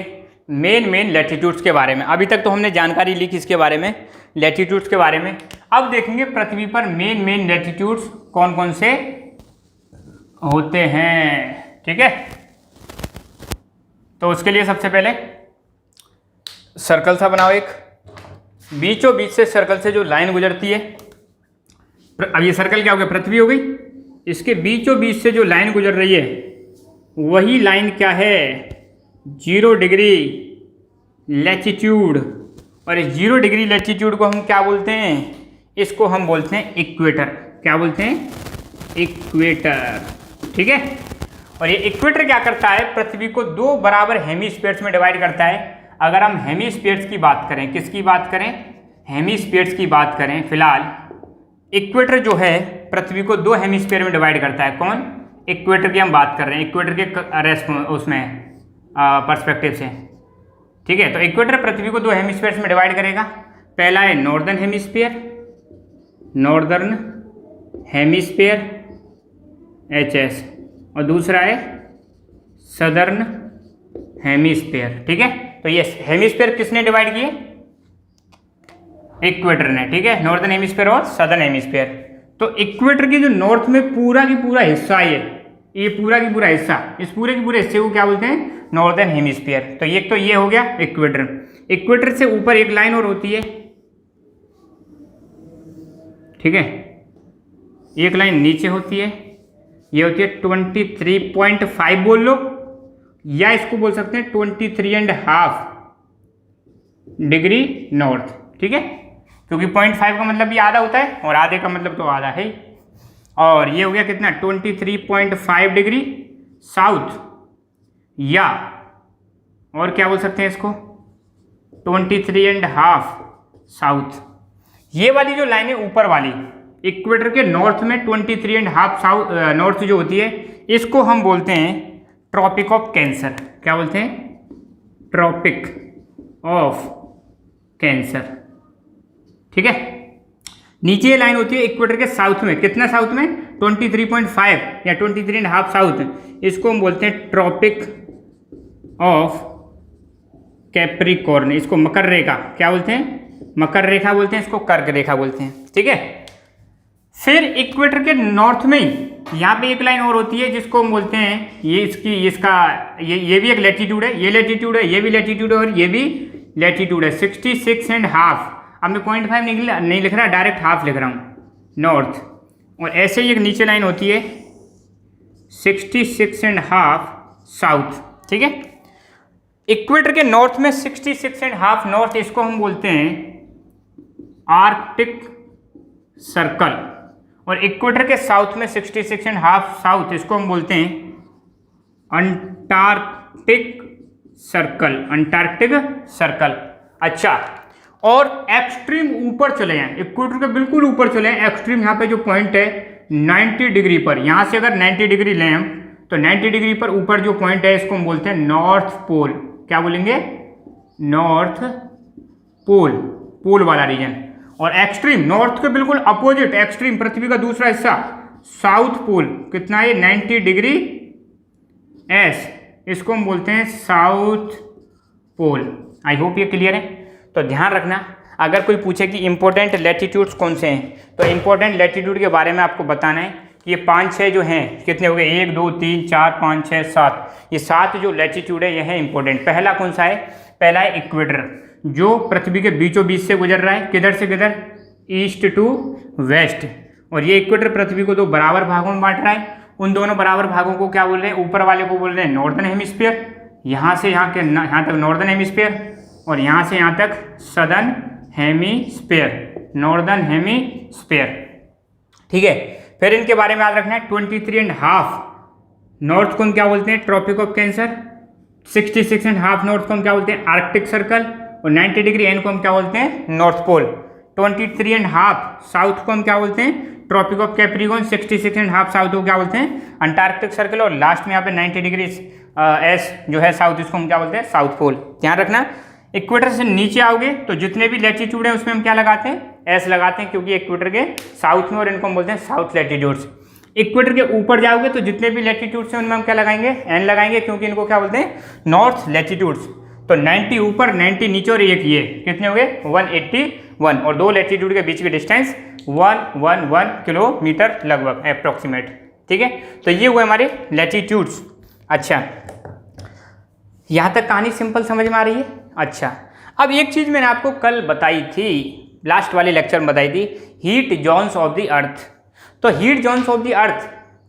मेन लैटिट्यूड्स के बारे में। अभी तक तो हमने जानकारी ली किसके बारे में, लैटिट्यूड्स के बारे में। अब देखेंगे पृथ्वी पर मेन लैटिट्यूड्स कौन कौन से होते हैं, ठीक है। तो उसके लिए सबसे पहले सर्कल सा बनाओ एक, बीचों बीच से सर्कल से जो लाइन गुजरती है, अब ये सर्कल क्या हो गया, पृथ्वी हो गई, इसके बीचों बीच से जो लाइन गुजर रही है वही लाइन क्या है, 0 डिग्री लैटिट्यूड। और इस 0 डिग्री लैटिट्यूड को हम क्या बोलते हैं, इसको हम बोलते हैं इक्वेटर। क्या बोलते हैं, इक्वेटर, ठीक है। और ये इक्वेटर क्या करता है, पृथ्वी को 2 बराबर हेमिस्फीयर्स में डिवाइड करता है। अगर हम हेमिस्फीयर्स की बात करें, किसकी बात करें, हेमिस्फीयर्स की बात करें, फिलहाल इक्वेटर जो है पृथ्वी को 2 हेमिस्फीयर में डिवाइड करता है। कौन, इक्वेटर की हम बात कर रहे हैं, इक्वेटर के रेस्ट उसमें पर्सपेक्टिव से, ठीक है। तो इक्वेटर पृथ्वी को 2 हेमिस्फीयर्स में डिवाइड करेगा। पहला है northern hemisphere, northern hemisphere HS, और दूसरा है सदर्न हेमिस्फीयर, ठीक है। तो ये हेमिस्फीयर किसने डिवाइड किए, इक्वेटर ने, ठीक है, नॉर्दर्न हेमिस्फीयर और सदर्न हेमिस्फीयर। तो इक्वेटर के जो नॉर्थ में पूरा की पूरा हिस्सा है, ये पूरा की पूरा हिस्सा, इस पूरे के पूरे हिस्से को क्या बोलते हैं, नॉर्दर्न हेमिस्फीयर। तो ये हो गया इक्वेटर। इक्वेटर से ऊपर एक लाइन और होती है, ठीक है, एक लाइन नीचे होती है, ये होती है 23.5 बोल लो, या इसको बोल सकते हैं 23.5 डिग्री नॉर्थ, ठीक है, क्योंकि 0.5 का मतलब ये आधा होता है और आधे का मतलब तो आधा है। और ये हो गया कितना, 23.5 डिग्री साउथ, या और क्या बोल सकते हैं इसको, 23.5 साउथ। ये वाली जो लाइन है ऊपर वाली, इक्वेटर के नॉर्थ में 23.5 साउथ नॉर्थ जो होती है, इसको हम बोलते हैं ट्रॉपिक ऑफ कैंसर। क्या बोलते हैं, ट्रॉपिक ऑफ कैंसर, ठीक है। नीचे ये लाइन होती है इक्वेटर के साउथ में, कितना साउथ में, 23.5 या 23.5 साउथ, इसको हम बोलते हैं ट्रॉपिक ऑफ कैप्रिकॉर्न, इसको मकर रेखा क्या बोलते हैं, मकर रेखा बोलते हैं, इसको कर्क रेखा बोलते हैं, ठीक है। फिर इक्वेटर के नॉर्थ में ही यहाँ पे एक लाइन और होती है जिसको हम बोलते हैं, ये भी एक लैटिट्यूड है, ये लैटिट्यूड है, ये भी लैटिट्यूड है और ये भी लैटिट्यूड है, 66.5। अब मैं 0.5 नहीं लिख रहा, डायरेक्ट हाफ लिख रहा हूँ, नॉर्थ। और ऐसे ही एक नीचे लाइन होती है 66.5 साउथ, ठीक है। इक्वेटर के नॉर्थ में 66.5 नॉर्थ, इसको हम बोलते हैं आर्कटिक सर्कल। और इक्वेटर के साउथ में 66.5 साउथ, इसको हम बोलते हैं अंटार्कटिक सर्कल, अंटार्कटिक सर्कल। अच्छा, और एक्सट्रीम ऊपर चले जाएं, इक्वेटर के बिल्कुल ऊपर चले जाएं, एक्सट्रीम यहाँ पे जो पॉइंट है 90 डिग्री पर, यहाँ से अगर 90 डिग्री लें हम, तो 90 डिग्री पर ऊपर जो पॉइंट है इसको हम बोलते हैं नॉर्थ पोल। क्या बोलेंगे, नॉर्थ पोल, पोल वाला रीजन। और एक्सट्रीम नॉर्थ के बिल्कुल अपोजिट एक्सट्रीम, पृथ्वी का दूसरा हिस्सा साउथ पोल, कितना है 90 डिग्री S, इसको हम बोलते हैं साउथ पोल। आई होप ये क्लियर है। तो ध्यान रखना, अगर कोई पूछे कि इंपॉर्टेंट लैटिट्यूड्स कौन से हैं, तो इंपॉर्टेंट लैटिट्यूड के बारे में आपको बताना है कि ये 5-6 जो हैं, कितने हो गए, 1 2 3 4 5 6 7, ये 7 जो लैटिट्यूड है ये है इंपॉर्टेंट। पहला कौन सा है, पहला है इक्वेटर, जो पृथ्वी के बीचों बीच से गुजर रहा है, किधर से किधर, ईस्ट टू वेस्ट। और ये इक्वेटर पृथ्वी को 2 बराबर भागों में बांट रहा है। उन दोनों बराबर भागों को क्या बोल रहे हैं, ऊपर वाले को बोल रहे हैं नॉर्दर्न हेमिस्फीयर, यहाँ से यहाँ तक नॉर्दर्न हेमिस्फीयर, और यहाँ से यहाँ तक सदर्न हेमिस्फीयर, नॉर्दर्न हेमिस्फीयर, ठीक है। फिर इनके बारे में याद रखना है, 23.5 नॉर्थ को हम क्या बोलते हैं, ट्रॉपिक ऑफ कैंसर, 66.5 नॉर्थ को हम क्या बोलते हैं, आर्कटिक सर्कल, और 90 डिग्री एन को हम क्या बोलते हैं, नॉर्थ पोल। 23.5 साउथ को हम क्या बोलते हैं, ट्रॉपिक ऑफ कैप्रिकॉर्न, 66.5 साउथ को क्या बोलते हैं, अंटार्कटिक सर्कल, और लास्ट में यहाँ पे 90 डिग्री एस जो है साउथ, इसको हम क्या बोलते हैं, साउथ पोल। ध्यान रखना, इक्वेटर से नीचे आओगे तो जितने भी लैटिट्यूड है उसमें हम क्या लगाते हैं, एस लगाते हैं, क्योंकि इक्वेटर के साउथ में, और इनको हम बोलते हैं साउथ लैटिट्यूड्स। इक्वेटर के ऊपर जाओगे तो जितने भी लैटिट्यूड्स हैं उनमें हम क्या लगाएंगे, एन लगाएंगे, क्योंकि इनको क्या बोलते हैं, नॉर्थ लैटिट्यूड्स। तो 90 ऊपर 90 नीचे और एक ये कितने हो गए 181 और दो लैटिट्यूड के बीच की डिस्टेंस 111 किलोमीटर लगभग अप्रोक्सीमेट। ठीक है, तो ये हुए हमारे लैटिट्यूड्स। अच्छा, यहाँ तक कहानी सिंपल समझ में आ रही है। अच्छा, अब एक चीज़ मैंने आपको कल बताई थी, लास्ट वाले लेक्चर में बताई थी, heat zones of the earth. तो heat zones of the earth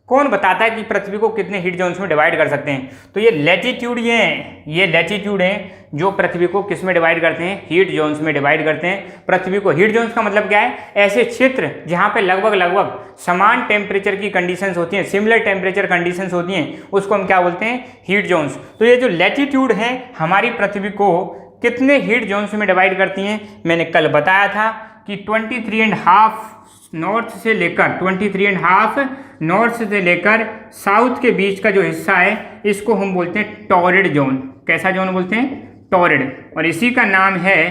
कौन बताता है कि पृथ्वी को कितने हीट जोन्स में डिवाइड कर सकते हैं? तो ये लैटिट्यूड ये लैटिट्यूड हैं जो पृथ्वी को किस में डिवाइड करते हैं? हीट जोन्स में डिवाइड करते हैं पृथ्वी को। हीट जोन्स का मतलब क्या है? ऐसे क्षेत्र जहाँ पे लगभग समान टेम्परेचर की कंडीशंस होती हैं, सिमिलर टेम्परेचर कंडीशंस होती हैं, उसको हम क्या बोलते हैं? Heat zones. तो ये जो लैटिट्यूड है हमारी पृथ्वी को कितने हीट जोन्स में डिवाइड करती हैं? मैंने कल बताया था कि 23.5 नॉर्थ से लेकर 23.5 नॉर्थ से लेकर साउथ के बीच का जो हिस्सा है इसको हम बोलते हैं टॉरिड जोन। कैसा जोन बोलते हैं? टॉरिड। और इसी का नाम है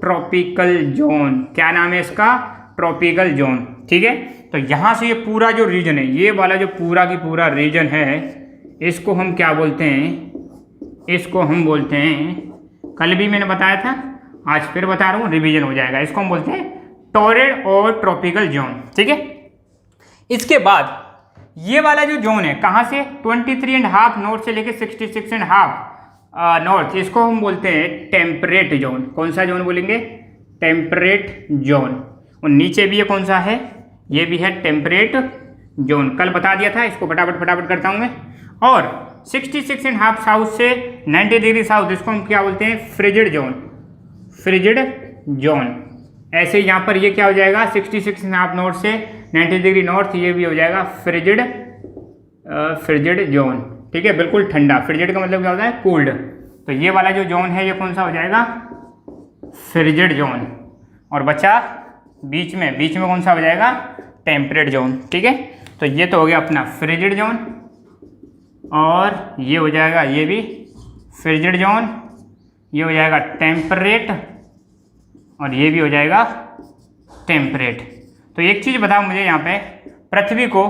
ट्रॉपिकल जोन। क्या नाम है इसका? Tropical zone. ठीक है, तो यहाँ से ये पूरा जो रीजन है, ये वाला जो पूरा की पूरा रीजन है, इसको हम क्या बोलते हैं? इसको हम बोलते हैं, कल भी मैंने बताया था, आज फिर बता रहा हूँ, रिवीजन हो जाएगा। इसको हम बोलते हैं टॉरिड और ट्रॉपिकल जोन। ठीक है, इसके बाद ये वाला जो जोन है कहाँ से? 23.5 नॉर्थ से लेके 66.5 नॉर्थ, इसको हम बोलते हैं टेम्परेट जोन। कौन सा जोन बोलेंगे? Temperate zone. और नीचे भी ये कौन सा है? ये भी है टेम्परेट जोन। कल बता दिया था, इसको फटाफट करता हूँ मैं। और 66.5 साउथ से 90 डिग्री साउथ, इसको हम क्या बोलते हैं? Frigid zone. Frigid zone. ऐसे यहाँ पर ये क्या हो जाएगा? 66.5 नॉर्थ से 90 डिग्री नॉर्थ, ये भी हो जाएगा फ्रिजिड जोन। ठीक है, बिल्कुल ठंडा। फ्रिजिड का मतलब क्या होता है? कोल्ड। तो ये वाला जो जोन है ये कौन सा हो जाएगा? Frigid zone. और बचा बीच में कौन सा हो जाएगा? Temperate zone. ठीक है, तो ये तो हो गया अपना फ्रिजिड जोन, और ये हो जाएगा, ये भी फ्रिजिड जोन, ये हो जाएगा टेम्परेट, और ये भी हो जाएगा टेम्परेट। तो एक चीज़ बताओ मुझे, यहाँ पे पृथ्वी को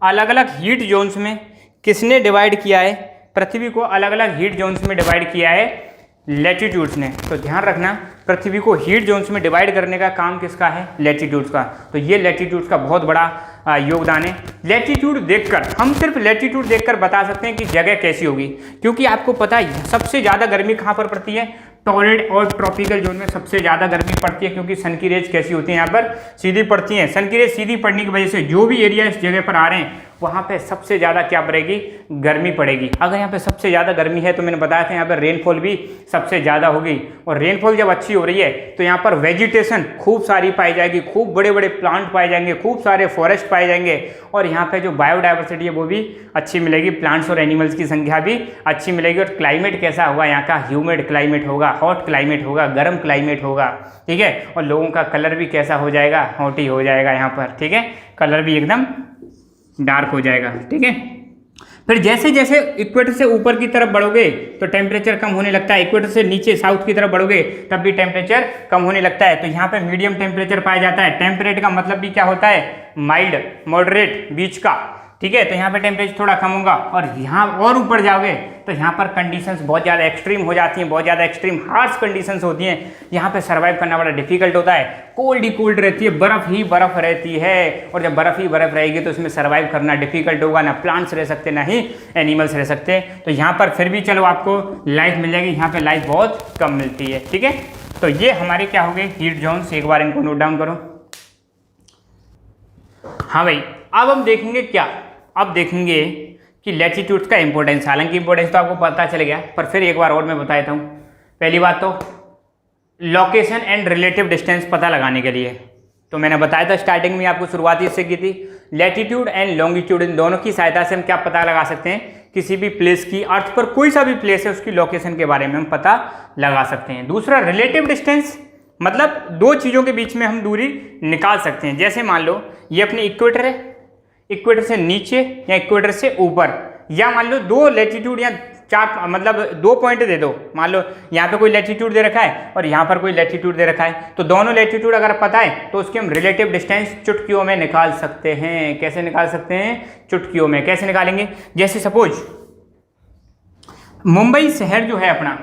अलग अलग हीट जोन्स में किसने डिवाइड किया है? पृथ्वी को अलग अलग हीट जोन्स में डिवाइड किया है लैटिट्यूड्स ने। तो ध्यान रखना, पृथ्वी को हीट जोन्स में डिवाइड करने का काम किसका है? लैटिट्यूड्स का। तो ये लैटिट्यूड्स का बहुत बड़ा योगदान है। लैटिट्यूड देखकर, हम सिर्फ लैटिट्यूड देखकर बता सकते हैं कि जगह कैसी होगी, क्योंकि आपको पता है सबसे ज़्यादा गर्मी कहाँ पर पड़ती है? टॉरिड और ट्रॉपिकल जोन में सबसे ज़्यादा गर्मी पड़ती है, क्योंकि सन की रेज कैसी होती है? यहाँ पर सीधी पड़ती हैं। सन की रेज सीधी पड़ने की वजह से जो भी एरिया इस जगह पर आ रहे हैं वहाँ पे सबसे ज़्यादा क्या पड़ेगी? गर्मी पड़ेगी। अगर यहाँ पे सबसे ज़्यादा गर्मी है तो मैंने बताया था यहाँ पर रेनफॉल भी सबसे ज़्यादा होगी, और रेनफॉल जब अच्छी हो रही है तो यहाँ पर वेजिटेशन खूब सारी पाई जाएगी, खूब बड़े बड़े प्लांट पाए जाएंगे, खूब सारे फॉरेस्ट पाए जाएंगे, और यहाँ पे जो बायोडाइवर्सिटी है वो भी अच्छी मिलेगी, प्लांट्स और एनिमल्स की संख्या भी अच्छी मिलेगी। और क्लाइमेट कैसा होगा यहाँ का? ह्यूमिड क्लाइमेट होगा, हॉट क्लाइमेट होगा, गर्म क्लाइमेट होगा। ठीक है, और लोगों का कलर भी कैसा हो जाएगा? हॉट ही हो जाएगा यहाँ पर। ठीक है, कलर भी एकदम डार्क हो जाएगा। ठीक है, फिर जैसे जैसे इक्वेटर से ऊपर की तरफ बढ़ोगे तो टेम्परेचर कम होने लगता है, इक्वेटर से नीचे साउथ की तरफ बढ़ोगे तब भी टेम्परेचर कम होने लगता है। तो यहाँ पे मीडियम टेम्परेचर पाया जाता है। टेम्परेट का मतलब भी क्या होता है? माइल्ड, मॉडरेट, बीच का। ठीक है, तो यहाँ पे टेम्परेचर थोड़ा कम होगा, और यहाँ और ऊपर जाओगे तो यहाँ पर कंडीशंस बहुत ज़्यादा एक्सट्रीम हो जाती हैं, बहुत ज़्यादा एक्सट्रीम हार्श कंडीशंस होती हैं। यहाँ पे सर्वाइव करना बड़ा डिफिकल्ट होता है। कोल्ड ही कोल्ड रहती है, बर्फ़ ही बर्फ़ रहती है, और जब बर्फ़ ही बर्फ़ रहेगी तो उसमें सर्वाइव करना डिफिकल्ट होगा। ना प्लांट्स रह सकते, ना ही एनिमल्स रह सकते। तो यहाँ पर फिर भी चलो आपको लाइफ मिल जाएगी, यहाँ पर लाइफ बहुत कम मिलती है। ठीक है, तो ये हमारे क्या हो गए? Heat zones. एक बार इनको नोट डाउन करो। हाँ भाई, अब हम देखेंगे क्या? अब देखेंगे कि लैटिट्यूड्स का इंपॉर्टेंस। हालांकि इंपॉर्टेंस तो आपको पता चल गया, पर फिर एक बार और मैं बता देता हूँ। पहली बात तो लोकेशन एंड रिलेटिव डिस्टेंस पता लगाने के लिए, तो मैंने बताया था स्टार्टिंग में, आपको शुरुआती इससे की थी। लैटिट्यूड एंड लॉन्गिट्यूड, इन दोनों की सहायता से हम क्या पता लगा सकते हैं? किसी भी प्लेस की, अर्थ पर कोई सा भी प्लेस है उसकी लोकेशन के बारे में हम पता लगा सकते हैं। दूसरा रिलेटिव डिस्टेंस, मतलब दो चीज़ों के बीच में हम दूरी निकाल सकते हैं। जैसे मान लो ये अपने इक्वेटर है, इक्वेटर से नीचे या इक्वेटर से ऊपर, या मान लो दो लैटिट्यूड या चार, मतलब दो पॉइंट दे दो। मान लो यहाँ पे कोई लैटिट्यूड दे रखा है और यहाँ पर कोई लैटिट्यूड दे रखा है, तो दोनों लैटिट्यूड अगर पता है तो उसके हम रिलेटिव डिस्टेंस चुटकियों में निकाल सकते हैं। कैसे निकाल सकते हैं? चुटकियों में। कैसे निकालेंगे? जैसे सपोज मुंबई शहर जो है अपना,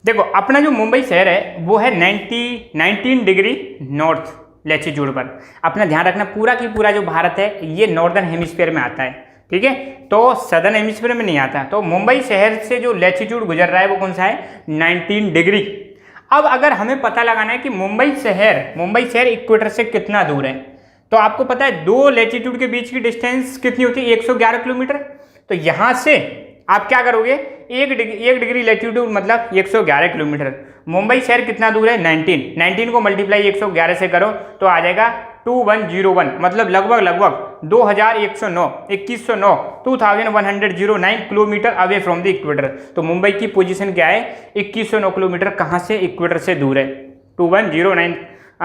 देखो अपना जो मुंबई शहर है वो है 19 डिग्री नॉर्थ लैटिट्यूड पर। अपना ध्यान रखना पूरा की पूरा जो भारत है ये नॉर्दर्न हेमिस्फीयर में आता है, ठीक है, तो सदर्न हेमिस्फीयर में नहीं आता। तो मुंबई शहर से जो लैटिट्यूड गुजर रहा है वो कौन सा है, 19 डिग्री। अब अगर हमें पता लगाना है कि मुंबई शहर इक्वेटर से कितना दूर है, तो आपको पता है दो लैटिट्यूड के बीच की डिस्टेंस कितनी होती है, 111 किलोमीटर। तो यहां से आप क्या करोगे, एक डिग्री लैटिट्यूड मतलब 111 किलोमीटर। मुंबई शहर कितना दूर है, 19 को मल्टीप्लाई 111 से करो तो आ जाएगा 2101, मतलब लगभग 2109 2109 kilometre away from the equator. तो मुंबई की पोजीशन क्या है, 2109 किलोमीटर कहाँ से, इक्वेटर से दूर है, 2109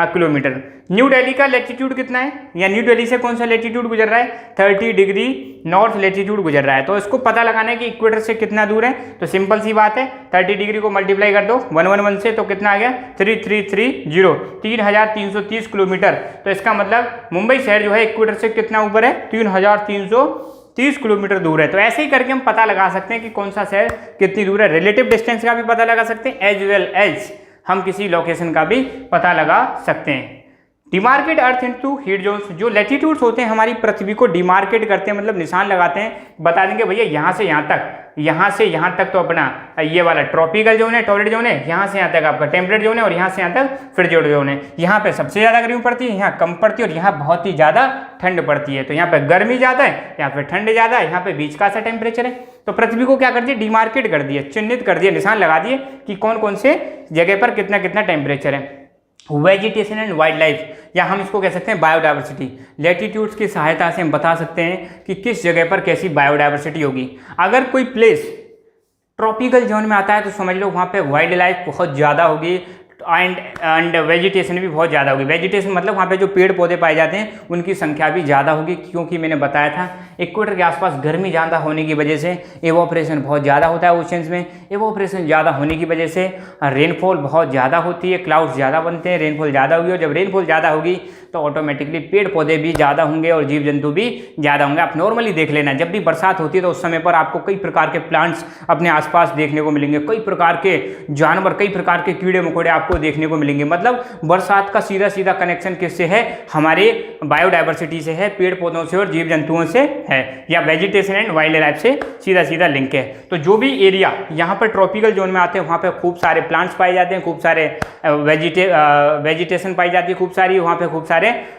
किलोमीटर। न्यू दिल्ली का लैटिट्यूड कितना है, या न्यू दिल्ली से कौन सा लैटिट्यूड गुजर रहा है, 30 डिग्री नॉर्थ लैटिट्यूड गुजर रहा है। तो इसको पता लगाना है कि इक्वेटर से कितना दूर है, तो सिंपल सी बात है 30 डिग्री को मल्टीप्लाई कर दो 111 से, तो कितना आ गया 3330, 3330 किलोमीटर। तो इसका मतलब मुंबई शहर जो है इक्वेटर से कितना ऊपर है, 3330 किलोमीटर दूर है। तो ऐसे ही करके हम पता लगा सकते हैं कि कौन सा शहर कितनी दूर है। रिलेटिव डिस्टेंस का भी पता लगा सकते हैं, एज वेल एज हम किसी लोकेशन का भी पता लगा सकते हैं। डिमार्केट अर्थ इनटू हीट जोन्स, जो लैटिट्यूड्स होते हैं हमारी पृथ्वी को डिमार्केट करते हैं, मतलब निशान लगाते हैं, बता देंगे भैया यहाँ से यहाँ तक तो अपना ये वाला ट्रॉपिकल जोन है, टॉर्रिड जोन है, यहाँ से यहाँ तक आपका टेम्परेट जोन है, और यहाँ से यहाँ तक फ्रिजिड जोन है। यहाँ पे सबसे ज़्यादा गर्मी पड़ती है, यहाँ कम पड़ती है, और यहाँ बहुत ही ज़्यादा ठंड पड़ती है। तो यहाँ पे गर्मी ज़्यादा है, यहाँ पे ठंड ज़्यादा है, यहाँ पे बीच का सा टेम्परेचर है। तो पृथ्वी को क्या कर दिया, डिमार्केट कर दिया, चिन्हित कर दिया, निशान लगा दिए कि कौन कौन से जगह पर कितना कितना टेम्परेचर है। वेजिटेशन एंड वाइल्ड लाइफ, या हम इसको कह सकते हैं बायोडाइवर्सिटी। लैटिट्यूड्स की सहायता से हम बता सकते हैं कि किस जगह पर कैसी बायोडाइवर्सिटी होगी। अगर कोई प्लेस ट्रॉपिकल जोन में आता है तो समझ लो वहाँ पे वाइल्ड लाइफ बहुत ज़्यादा होगी, एंड वेजिटेशन भी बहुत ज़्यादा होगी। वेजिटेशन मतलब वहाँ पे जो पेड़ पौधे पाए जाते हैं उनकी संख्या भी ज़्यादा होगी, क्योंकि मैंने बताया था इक्वेटर के आसपास गर्मी ज़्यादा होने की वजह से एवोपरेशन बहुत ज़्यादा होता है ओशंस में। एवोपरेशन ज़्यादा होने की वजह से रेनफॉल बहुत ज़्यादा होती है, क्लाउड्स ज़्यादा बनते हैं, रेनफॉल ज़्यादा होगी, और जब रेनफॉल ज़्यादा होगी तो ऑटोमेटिकली पेड़ पौधे भी ज़्यादा होंगे और जीव जंतु भी ज़्यादा होंगे। आप नॉर्मली देख लेना, जब भी बरसात होती है तो उस समय पर आपको कई प्रकार के प्लांट्स अपने आसपास देखने को मिलेंगे, कई प्रकार के जानवर, कई प्रकार के कीड़े मकोड़े आपको देखने को मिलेंगे। मतलब बरसात का सीधा सीधा कनेक्शन किससे है, हमारे बायोडाइवर्सिटी से है, पेड़ पौधों से और जीव जंतुओं से है, या वेजिटेशन एंड वाइल्ड लाइफ से सीधा सीधा लिंक है। तो जो भी एरिया यहाँ पर ट्रॉपिकल जोन में आते हैं वहाँ पे खूब सारे प्लांट्स पाए जाते हैं, खूब सारे वेजिटेशन पाई जाती है, खूब सारी वहाँ पे खूब सारे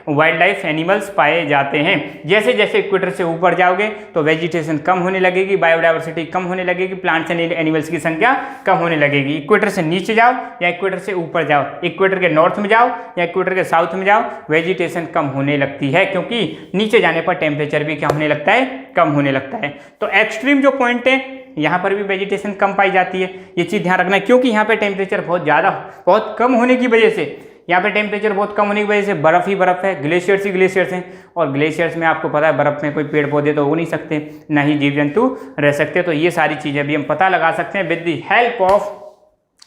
वाइल्ड लाइफ एनिमल्स पाए जाते हैं। जैसे जैसे इक्वेटर से ऊपर जाओगे तो वेजिटेशन कम होने लगेगी, बायोडाइवर्सिटी कम होने लगेगी, प्लांट्स एंड एनिमल्स की संख्या कम होने लगेगी। इक्वेटर से नीचे जाओ या इक्वेटर से ऊपर जाओ, इक्वेटर के नॉर्थ में जाओ या इक्वेटर के साउथ में जाओ, वेजिटेशन कम होने लगती है, क्योंकि नीचे जाने पर टेम्परेचर भी क्या होने लगता है, कम होने लगता है। तो एक्सट्रीम जो पॉइंट है यहाँ पर भी वेजिटेशन कम पाई जाती है, ये चीज़ ध्यान रखना है, क्योंकि यहाँ पे टेम्परेचर बहुत कम होने की वजह से, यहाँ पे टेम्परेचर बहुत कम होने की वजह से बर्फ़ ही बर्फ़ है, ग्लेशियर्स ही ग्लेशियर्स हैं, और ग्लेशियर्स में आपको पता है बर्फ़ में कोई पेड़ पौधे तो हो नहीं सकते, ना ही जीव जंतु रह सकते। तो ये सारी चीज़ें भी हम पता लगा सकते हैं with the help of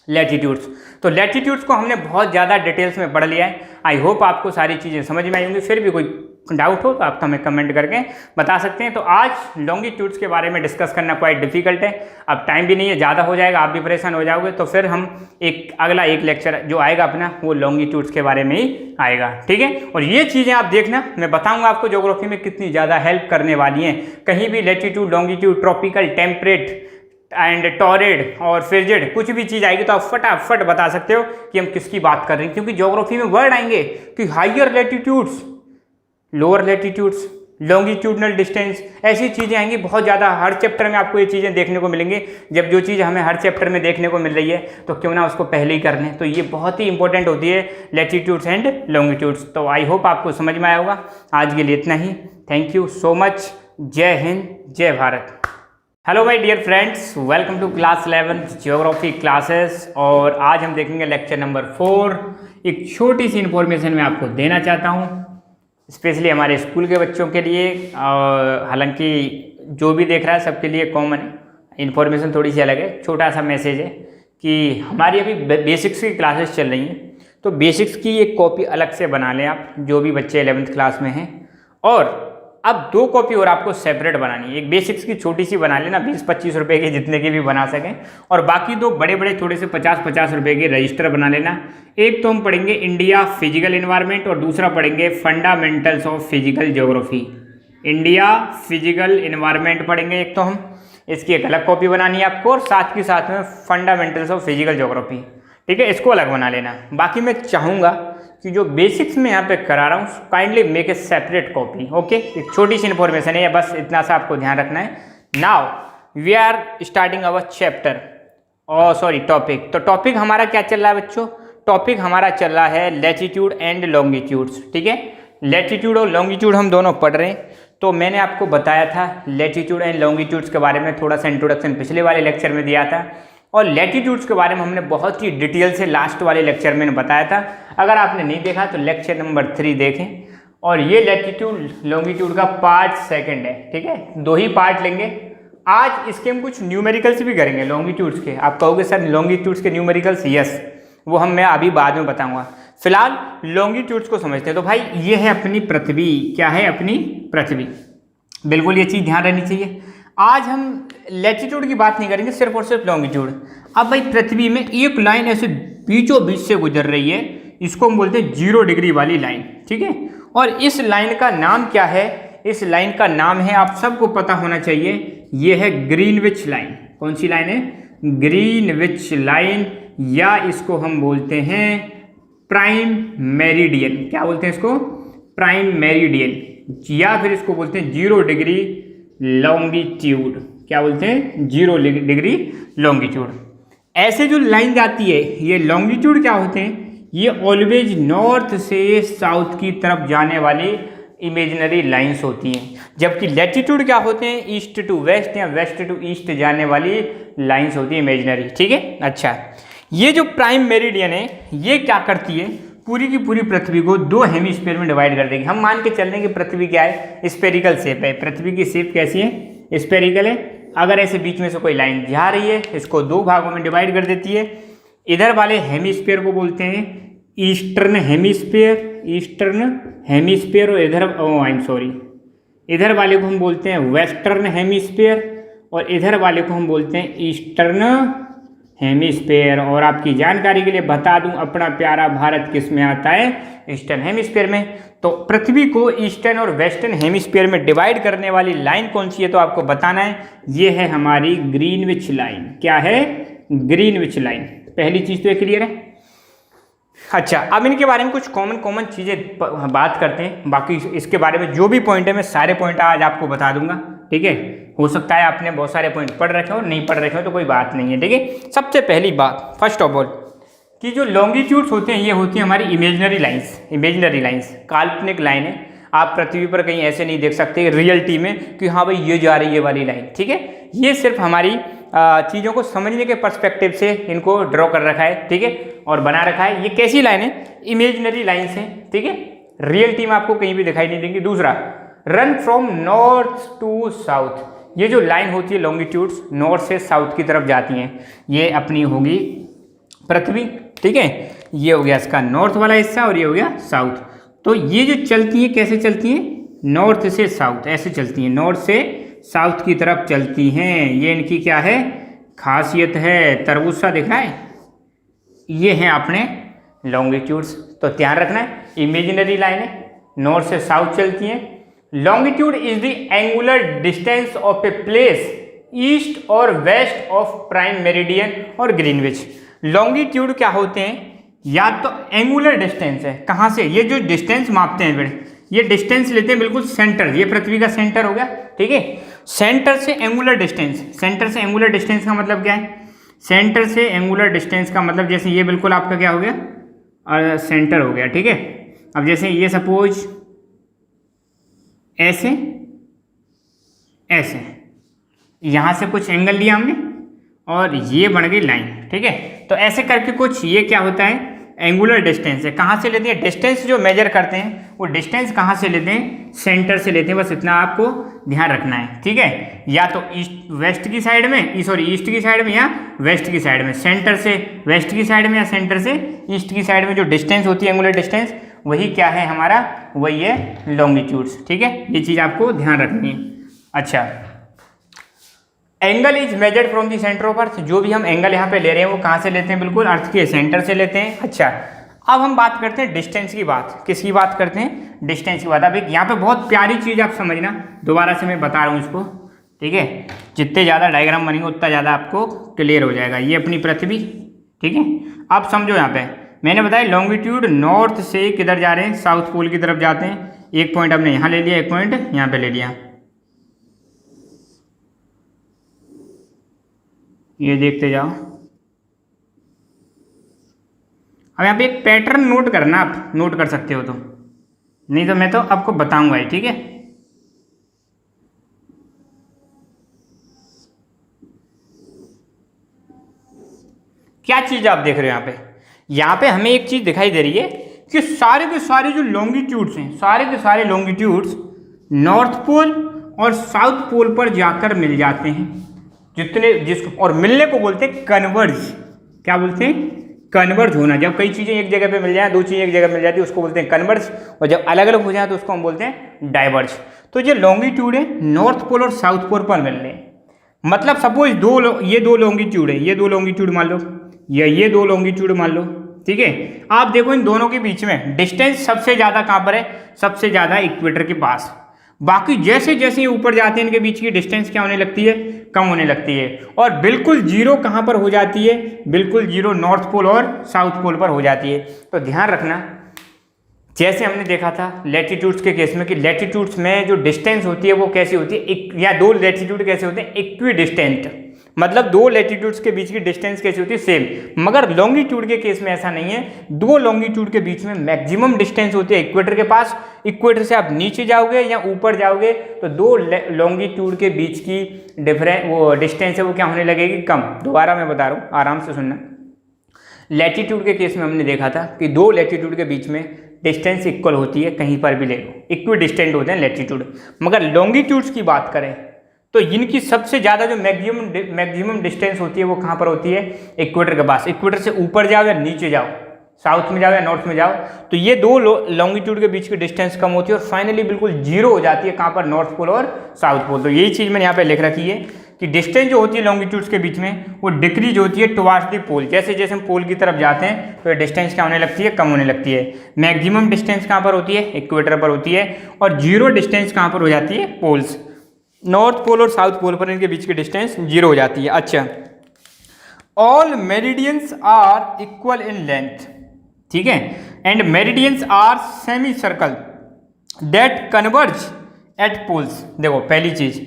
latitudes. तो लैटिट्यूड्स को हमने बहुत ज़्यादा डिटेल्स में पढ़ लिया है। आई होप आपको सारी चीज़ें समझ में आई होंगी। फिर भी कोई डाउट हो तो आप हमें कमेंट करके बता सकते हैं। तो आज लॉन्गिट्यूड्स के बारे में डिस्कस करना क्वाइट डिफिकल्ट है, अब टाइम भी नहीं है, ज़्यादा हो जाएगा, आप भी परेशान हो जाओगे। तो फिर हम अगला एक लेक्चर जो आएगा अपना वो लॉन्गिट्यूड्स के बारे में ही आएगा, ठीक है। और ये चीज़ें आप देखना, मैं बताऊँगा आपको ज्योग्राफी में कितनी ज़्यादा हेल्प करने वाली हैं। कहीं भी latitude, longitude, tropical, temperate and torrid और फ्रिजिड कुछ भी चीज़ आएगी तो आप फटाफट बता सकते हो कि हम किसकी बात कर रहे हैं, क्योंकि ज्योग्राफी में वर्ड आएंगे कि higher latitudes, lower latitudes, longitudinal distance, ऐसी चीज़ें आएंगी बहुत ज़्यादा। हर चैप्टर में आपको ये चीज़ें देखने को मिलेंगी। जब जो चीज़ हमें हर चैप्टर में देखने को मिल रही है तो क्यों ना उसको पहले ही कर लें। तो ये बहुत ही इंपॉर्टेंट होती है लैटिट्यूड्स एंड लॉन्गिट्यूड्स। तो आई होप आपको समझ में आया होगा। आज के लिए इतना ही। Thank you so much. जय हिंद, जय Bharat. Hello my dear friends, welcome to class 11 geography classes. और आज हम देखेंगे लेक्चर नंबर 4। एक छोटी सी इन्फॉर्मेशन मैं आपको देना चाहता हूँ, स्पेशली हमारे स्कूल के बच्चों के लिए। हालांकि जो भी देख रहा है सबके लिए कॉमन है, इन्फॉर्मेशन थोड़ी सी अलग है। छोटा सा मैसेज है कि हमारी अभी बेसिक्स की क्लासेस चल रही हैं, तो बेसिक्स की एक कॉपी अलग से बना लें आप, जो भी बच्चे 11th क्लास में हैं। और अब 2 कॉपी और आपको सेपरेट बनानी है। एक बेसिक्स की छोटी सी बना लेना, 20-25 रुपये के, जितने के भी बना सकें, और बाकी 2 बड़े बड़े थोड़े से 50-50 रुपये के रजिस्टर बना लेना। एक तो हम पढ़ेंगे इंडिया फिजिकल एनवायरनमेंट और दूसरा पढ़ेंगे fundamentals of physical geography. India physical environment पढ़ेंगे एक तो हम, इसकी एक अलग कॉपी बनानी है आपको, और साथ के साथ में फंडामेंटल्स ऑफ फिजिकल ज्योग्राफी, ठीक है, इसको अलग बना लेना। बाकी मैं चाहूँगा कि जो बेसिक्स में यहाँ पे करा रहा हूँ kindly make a separate copy, okay. एक छोटी सी इन्फॉर्मेशन है, बस इतना सा आपको ध्यान रखना है। Now we are starting our chapter और सॉरी टॉपिक। तो टॉपिक हमारा क्या चल रहा है बच्चों? टॉपिक हमारा चल रहा है लैटिट्यूड एंड लॉन्गिट्यूड्स, ठीक है। लैटिट्यूड और लॉन्गिट्यूड हम दोनों पढ़ रहे हैं। तो मैंने आपको बताया था लैटिट्यूड एंड लॉन्गिट्यूड्स के बारे में थोड़ा सा इंट्रोडक्शन पिछले वाले लेक्चर में दिया था, और लैटिट्यूड्स के बारे में हमने बहुत ही डिटेल से लास्ट वाले लेक्चर में बताया था। अगर आपने नहीं देखा तो लेक्चर नंबर 3 देखें। और ये लैटिट्यूड लॉन्गिट्यूड का पार्ट 2 है, ठीक है, 2 ही पार्ट लेंगे आज। इसके हम कुछ न्यूमेरिकल्स भी करेंगे लॉन्गिट्यूड्स के। आप कहोगे सर लॉन्गिट्यूड्स के न्यूमेरिकल्स? यस, वो मैं अभी बाद में बताऊंगा। फिलहाल लॉन्गिट्यूड्स को समझते हैं। तो भाई ये है अपनी पृथ्वी। क्या है? अपनी पृथ्वी। बिल्कुल ये चीज़ ध्यान रखनी चाहिए। आज हम लैटिट्यूड की बात नहीं करेंगे, सिर्फ और सिर्फ लॉन्गिट्यूड। अब भाई पृथ्वी में एक लाइन ऐसे बीचों बीच से गुजर रही है, इसको हम बोलते हैं 0 डिग्री वाली लाइन, ठीक है। और इस लाइन का नाम क्या है? इस लाइन का नाम है, आप सबको पता होना चाहिए, ये है ग्रीनविच लाइन। कौन सी लाइन है? ग्रीनविच लाइन, या इसको हम बोलते हैं प्राइम मेरिडियन। क्या बोलते हैं इसको? प्राइम मेरिडियन, या फिर इसको बोलते हैं 0 डिग्री लॉन्गिट्यूड। क्या बोलते हैं? 0 डिग्री लॉन्गिट्यूड। ऐसे जो लाइन जाती है, ये लॉन्गिट्यूड क्या होते हैं? ये ऑलवेज नॉर्थ से साउथ की तरफ जाने वाली इमेजिनरी लाइंस होती हैं, जबकि लैटिट्यूड क्या होते हैं? ईस्ट टू वेस्ट या वेस्ट टू ईस्ट जाने वाली लाइंस होती है इमेजिनरी, ठीक है। अच्छा, ये जो प्राइम मेरिडियन है ये क्या करती है? पूरी की पूरी पृथ्वी को 2 हेमिस्फीयर में डिवाइड कर देगी। हम मान के चल रहे हैं कि पृथ्वी क्या है? स्फेरिकल शेप है। पृथ्वी की शेप कैसी है? स्फेरिकल है। अगर ऐसे बीच में से कोई लाइन जा रही है, इसको 2 भागों में डिवाइड कर देती है। इधर वाले हेमिस्फीयर को बोलते हैं ईस्टर्न हेमिस्फीयर, ईस्टर्न हेमिस्फीयर, और इधर वाले को हम बोलते हैं वेस्टर्न हेमिस्फीयर, और इधर वाले को हम बोलते हैं ईस्टर्न हेमिस्फीयर। और आपकी जानकारी के लिए बता दूं, अपना प्यारा भारत किस में आता है? ईस्टर्न हेमिस्फीयर में। तो पृथ्वी को ईस्टर्न और वेस्टर्न हेमिस्फीयर में डिवाइड करने वाली लाइन कौन सी है? तो आपको बताना है, ये है हमारी ग्रीनविच लाइन। क्या है? Greenwich line. पहली चीज़ तो ये क्लियर है। अच्छा, अब इनके बारे में कुछ कॉमन चीज़ें बात करते हैं। बाकी इसके बारे में जो भी पॉइंट है मैं सारे पॉइंट आज आपको बता दूंगा, ठीक है। हो सकता है आपने बहुत सारे पॉइंट पढ़ रखे हो, नहीं पढ़ रखे हो तो कोई बात नहीं है, ठीक है। सबसे पहली बात, फर्स्ट ऑफ ऑल, कि जो लॉन्गिट्यूड्स होते हैं ये होती है हमारी इमेजिनरी लाइंस। इमेजिनरी लाइंस काल्पनिक लाइन है। आप पृथ्वी पर कहीं ऐसे नहीं देख सकते रियलिटी में कि हाँ भाई ये जा रही है वाली लाइन, ठीक है। ये सिर्फ हमारी चीज़ों को समझने के पर्सपेक्टिव से इनको ड्रॉ कर रखा है, ठीक है, और बना रखा है। ये कैसी लाइन है? इमेजिनरी लाइन्स हैं, ठीक है। रियलिटी में आपको कहीं भी दिखाई नहीं देंगी। दूसरा, run from north to south. ये जो लाइन होती है लॉन्गिट्यूड्स, नॉर्थ से साउथ की तरफ जाती हैं। ये अपनी होगी पृथ्वी, ठीक है। ये हो गया इसका नॉर्थ वाला हिस्सा और ये हो गया साउथ। तो ये जो चलती हैं कैसे चलती हैं? नॉर्थ से साउथ ऐसे चलती हैं, नॉर्थ से साउथ की तरफ चलती हैं। ये इनकी क्या है? खासियत है। तरबूज सा दिख रहा है, ये हैं अपने लॉन्गिट्यूड्स। तो ध्यान रखना है, इमेजिनरी लाइन है, नॉर्थ से साउथ चलती हैं। Longitude is the angular distance of a place east और वेस्ट ऑफ प्राइम मेरिडियन और ग्रीनविच। लॉन्गिट्यूड क्या होते हैं? या तो एंगुलर डिस्टेंस है, कहाँ से? ये जो डिस्टेंस मापते हैं बेटे, ये डिस्टेंस लेते हैं बिल्कुल सेंटर, ये पृथ्वी का सेंटर हो गया, ठीक है। सेंटर से एंगुलर डिस्टेंस, सेंटर से एंगुलर डिस्टेंस का मतलब क्या है? सेंटर से एंगुलर डिस्टेंस का मतलब जैसे ये बिल्कुल आपका क्या हो गया? और सेंटर हो गया, ठीक है। अब जैसे ये सपोज ऐसे ऐसे यहाँ से कुछ एंगल लिया हमने और ये बन गई लाइन, ठीक है। तो ऐसे करके कुछ ये क्या होता है? एंगुलर डिस्टेंस है। कहाँ से लेते हैं? डिस्टेंस जो मेजर करते हैं वो डिस्टेंस कहाँ से लेते हैं? सेंटर से लेते हैं। बस इतना आपको ध्यान रखना है, ठीक है। या तो ईस्ट वेस्ट की साइड में, सॉरी ईस्ट की साइड में या वेस्ट की साइड में, सेंटर से वेस्ट की साइड में या सेंटर से ईस्ट की साइड में जो डिस्टेंस होती है एंगुलर डिस्टेंस, वही क्या है हमारा? वही है लॉन्गिट्यूड्स, ठीक है। ये चीज़ आपको ध्यान रखनी है। अच्छा, angle is measured from the centre of earth. जो भी हम एंगल यहाँ पे ले रहे हैं वो कहाँ से लेते हैं? बिल्कुल अर्थ के सेंटर से लेते हैं। अच्छा, अब हम बात करते हैं डिस्टेंस की बात। किसकी बात करते हैं? डिस्टेंस की बात। अब एक यहाँ पे बहुत प्यारी चीज़ आप समझना, दोबारा से मैं बता रहा हूँ इसको, ठीक है। जितने ज़्यादा डायग्राम बनेंगे उतना ज़्यादा आपको क्लियर हो जाएगा। ये अपनी पृथ्वी, ठीक है। आप समझो, यहाँ पे मैंने बताया लॉन्गिट्यूड नॉर्थ से किधर जा रहे हैं? साउथ पोल की तरफ जाते हैं। एक पॉइंट हमने यहाँ ले लिया, एक पॉइंट यहाँ पे ले लिया। ये देखते जाओ। अब यहाँ पे एक पैटर्न नोट करना, आप नोट कर सकते हो तो, नहीं तो मैं तो आपको बताऊंगा ही, ठीक है। क्या चीज आप देख रहे हो यहाँ पे? यहाँ पे हमें एक चीज दिखाई दे रही है कि सारे के सारे जो लॉन्गिट्यूड्स हैं, सारे के सारे लॉन्गिट्यूड्स नॉर्थ पोल और साउथ पोल पर जाकर मिल जाते हैं। जितने जिसको और मिलने को बोलते हैं कन्वर्ज। क्या बोलते हैं? कन्वर्ज होना। जब कई चीज़ें एक जगह पे मिल जाए, दो चीज़ें एक जगह मिल जाती है, उसको बोलते हैं कन्वर्ज। और जब अलग अलग हो जाए तो उसको हम बोलते हैं डाइवर्ज। तो जो लॉन्गिट्यूड है नॉर्थ पोल और साउथ पोल पर मिल रहे हैं, मतलब सपोज ये दो लॉन्गिट्यूड है, ये दो लॉन्गिट्यूड मान लो, या ये दो लॉन्गिट्यूड मान लो, ठीक है। आप देखो इन दोनों के बीच में डिस्टेंस सबसे ज़्यादा कहाँ पर है? सबसे ज़्यादा इक्वेटर के पास। बाकी जैसे जैसे ये ऊपर जाते हैं इनके बीच की डिस्टेंस क्या होने लगती है? कम होने लगती है। और बिल्कुल जीरो कहाँ पर हो जाती है? बिल्कुल जीरो नॉर्थ पोल और साउथ पोल पर हो जाती है। तो ध्यान रखना, जैसे हमने देखा था लैटिट्यूड्स के केस में कि लैटिट्यूड्स में जो डिस्टेंस होती है वो कैसी होती है, या दो लैटिट्यूड कैसे होते हैं? इक्वी डिस्टेंट, मतलब दो लैटिट्यूड्स के बीच की डिस्टेंस कैसी होती है? सेम। मगर लॉन्गिट्यूड के केस में ऐसा नहीं है। दो लॉन्गिट्यूड के बीच में मैक्सिमम डिस्टेंस होती है इक्वेटर के पास। इक्वेटर से आप नीचे जाओगे या ऊपर जाओगे तो दो लॉन्गिट्यूड के बीच की डिस्टेंस है वो क्या होने लगेगी? कम। दोबारा मैं बता रहा हूँ, आराम से सुनना। लैटिट्यूड के केस में हमने देखा था कि दो लैटिट्यूड के बीच में डिस्टेंस इक्वल होती है, कहीं पर भी ले लो, इक्वी डिस्टेंट होते हैं लैटिट्यूड। मगर लॉन्गिट्यूड्स की बात करें तो इनकी सबसे ज़्यादा जो मैक्सिमम डिस्टेंस होती है वो कहाँ पर होती है? इक्वेटर के पास। इक्वेटर से ऊपर जाओ या नीचे जाओ, साउथ में जाओ या नॉर्थ में जाओ, तो ये दो लॉन्गिट्यूड के बीच की डिस्टेंस कम होती है और फाइनली बिल्कुल जीरो हो जाती है। कहाँ पर? नॉर्थ पोल और साउथ पोल। तो यही चीज़ मैंने यहाँ पे लिख रखी है कि डिस्टेंस जो होती है लॉन्गिट्यूड्स के बीच में वो डिक्रीज होती है टुवार्ड्स द पोल। जैसे जैसे हम पोल की तरफ जाते हैं तो डिस्टेंस क्या होने लगती है? कम होने लगती है। मैक्सिमम डिस्टेंस कहाँ पर होती है? इक्वेटर पर होती है। और जीरो डिस्टेंस कहाँ पर हो जाती है? पोल्स, नॉर्थ पोल और साउथ पोल पर इनके बीच की डिस्टेंस जीरो हो जाती है। अच्छा, all meridians are equal in length, ठीक है, and meridians are semi circle that converge at poles. देखो पहली चीज,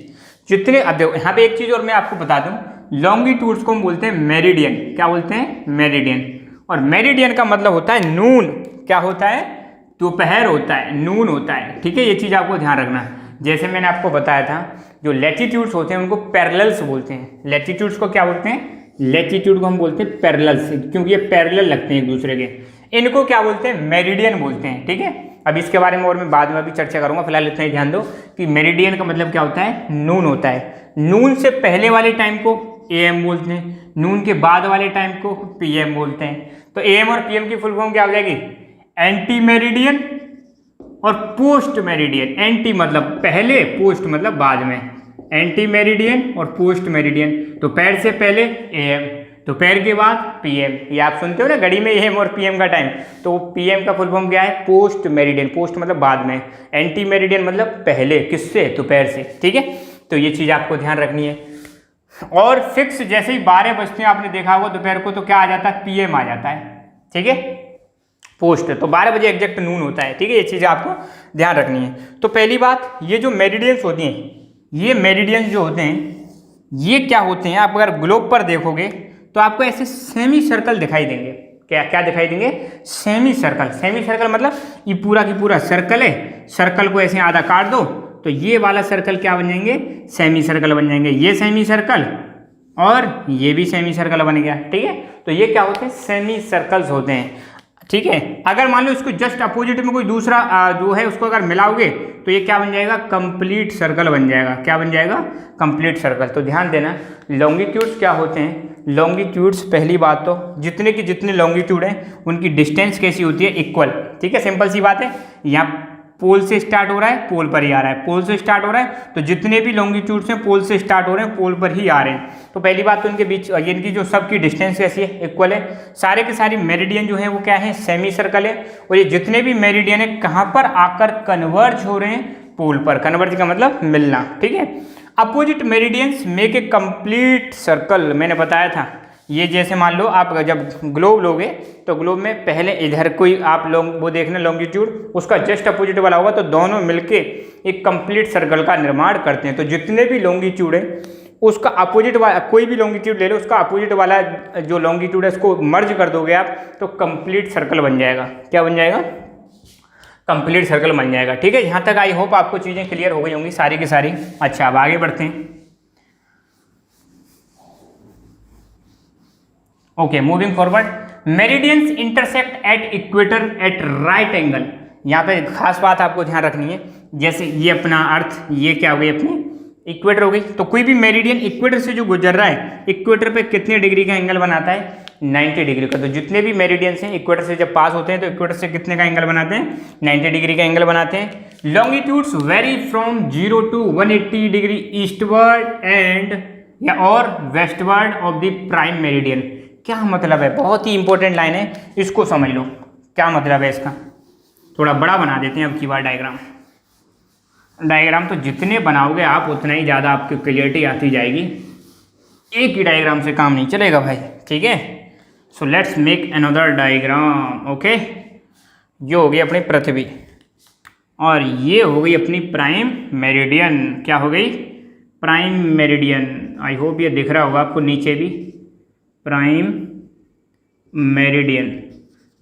जितने, अब देखो यहाँ पे एक चीज और मैं आपको बता दूं, लॉन्गिट्यूड्स को हम बोलते हैं मेरिडियन। क्या बोलते हैं? मेरिडियन। और मेरिडियन का मतलब होता है नून। क्या होता है? दोपहर होता है, नून होता है, ठीक है। ये चीज आपको ध्यान रखना है। जैसे मैंने आपको बताया था जो लैटिट्यूड्स होते हैं उनको पैरेलल्स बोलते हैं। लैटिट्यूड्स को क्या बोलते हैं? लैटिट्यूड को हम बोलते हैं पैरेलल्स, क्योंकि ये पैरेलल लगते हैं एक दूसरे के। इनको क्या बोलते हैं? मेरिडियन बोलते हैं, ठीक है। अब इसके बारे में और मैं बाद में भी चर्चा करूंगा, फिलहाल इतना ही ध्यान दो कि मेरिडियन का मतलब क्या होता है? नून होता है। नून से पहले वाले टाइम को AM बोलते हैं, नून के बाद वाले टाइम को PM बोलते हैं। तो AM और PM की फुल फॉर्म क्या हो जाएगी? एंटी मेरिडियन और पोस्ट मेरिडियन। एंटी मतलब पहले, पोस्ट मतलब बाद में। एंटी मेरिडियन और पोस्ट मेरिडियन। दोपहर से पहले AM, दोपहर के बाद PM। ये आप सुनते हो ना घड़ी में AM और PM का टाइम, तो PM का फुल फॉर्म क्या है? Post meridian. पोस्ट मतलब बाद में, एंटी मेरिडियन मतलब पहले, किससे? दोपहर से, ठीक है। तो ये चीज़ आपको ध्यान रखनी है। और फिक्स जैसे ही 12 बजते हैं, आपने देखा होगा दोपहर को, तो क्या आ जाता है? PM आ जाता है, ठीक है। पोस्ट तो 12 बजे एग्जैक्ट नून होता है, ठीक है। ये चीज़ आपको ध्यान रखनी है। तो पहली बात, ये जो मेरिडियंस होती हैं, ये मेरिडियंस जो होते हैं ये क्या होते हैं? आप अगर ग्लोब पर देखोगे तो आपको ऐसे सेमी सर्कल दिखाई देंगे। क्या क्या दिखाई देंगे? Semi circle. सेमी सर्कल मतलब ये पूरा की पूरा सर्कल है, सर्कल को ऐसे आधा काट दो तो ये वाला सर्कल क्या बन जाएंगे? सेमी सर्कल बन जाएंगे। ये सेमी सर्कल और ये भी सेमी सर्कल बन गया, ठीक है। तो ये क्या होते हैं? सेमी सर्कल्स होते हैं। ठीक है। अगर मान लो इसको जस्ट अपोजिट में कोई दूसरा जो है उसको अगर मिलाओगे तो ये क्या बन जाएगा, कंप्लीट सर्कल बन जाएगा। क्या बन जाएगा, कंप्लीट सर्कल। तो ध्यान देना, लॉन्गिट्यूड्स क्या होते हैं, लॉन्गिट्यूड्स पहली बात तो जितने की जितने लॉन्गिट्यूड हैं उनकी डिस्टेंस कैसी होती है, इक्वल। ठीक है, सिंपल सी बात है। यहाँ पोल से स्टार्ट हो रहा है, पोल पर ही आ रहा है, पोल से स्टार्ट हो रहा है, तो जितने भी लॉन्गिट्यूड्स हैं पोल से स्टार्ट हो रहे हैं, पोल पर ही आ रहे हैं। तो पहली बात तो इनके बीच इनकी जो सबकी डिस्टेंस कैसी है, इक्वल है। सारे के सारे मेरिडियन जो है वो क्या है, सेमी सर्कल है। और ये जितने भी मेरिडियन है कहाँ पर आकर कन्वर्ज हो रहे हैं, पोल पर। कन्वर्ज का मतलब मिलना। ठीक है, opposite meridians make a complete circle. मैंने बताया था ये, जैसे मान लो आप जब ग्लोब लोगे तो ग्लोब में पहले इधर कोई आप वो देखना लॉन्गिट्यूड, उसका जस्ट अपोजिट वाला होगा, तो दोनों मिलके एक कंप्लीट सर्कल का निर्माण करते हैं। तो जितने भी लॉन्गिट्यूड है उसका अपोजिट वाला, कोई भी लॉन्गिट्यूड ले लो, उसका अपोजिट वाला जो लॉन्गिट्यूड है उसको मर्ज कर दोगे आप तो कंप्लीट सर्कल बन जाएगा। क्या बन जाएगा, कंप्लीट सर्कल बन जाएगा। ठीक है, यहाँ तक आई होप आपको चीज़ें क्लियर हो गई होंगी सारी की सारी। अच्छा, अब आगे बढ़ते हैं। Okay, moving forward, meridians intersect at equator eight right angle. यहाँ पे खास बात आपको ध्यान रखनी है, जैसे ये अपना अर्थ, ये क्या हो गई अपनी इक्वेटर हो गई। तो कोई भी मेरिडियन इक्वेटर से जो गुजर रहा है, इक्वेटर पे कितने डिग्री का एंगल बनाता है, 90 डिग्री का। तो जितने भी मेरिडियंस हैं इक्वेटर से जब पास होते हैं तो इक्वेटर से कितने का एंगल बनाते हैं, 90 डिग्री का एंगल बनाते हैं। Longitudes very from 0 to 180 degree eastward and या और westward of the prime meridian. क्या मतलब है, बहुत ही इंपॉर्टेंट लाइन है, इसको समझ लो। क्या मतलब है इसका, थोड़ा बड़ा बना देते हैं अब की बार डायग्राम तो जितने बनाओगे आप उतना ही ज़्यादा आपकी क्लियरिटी आती जाएगी। एक ही डायग्राम से काम नहीं चलेगा भाई। ठीक है, so let's make another diagram. Okay, ये हो गई अपनी पृथ्वी और ये हो गई अपनी प्राइम मेरिडियन। क्या हो गई, प्राइम मेरिडियन। आई होप ये दिख रहा होगा आपको नीचे भी, प्राइम मेरिडियन।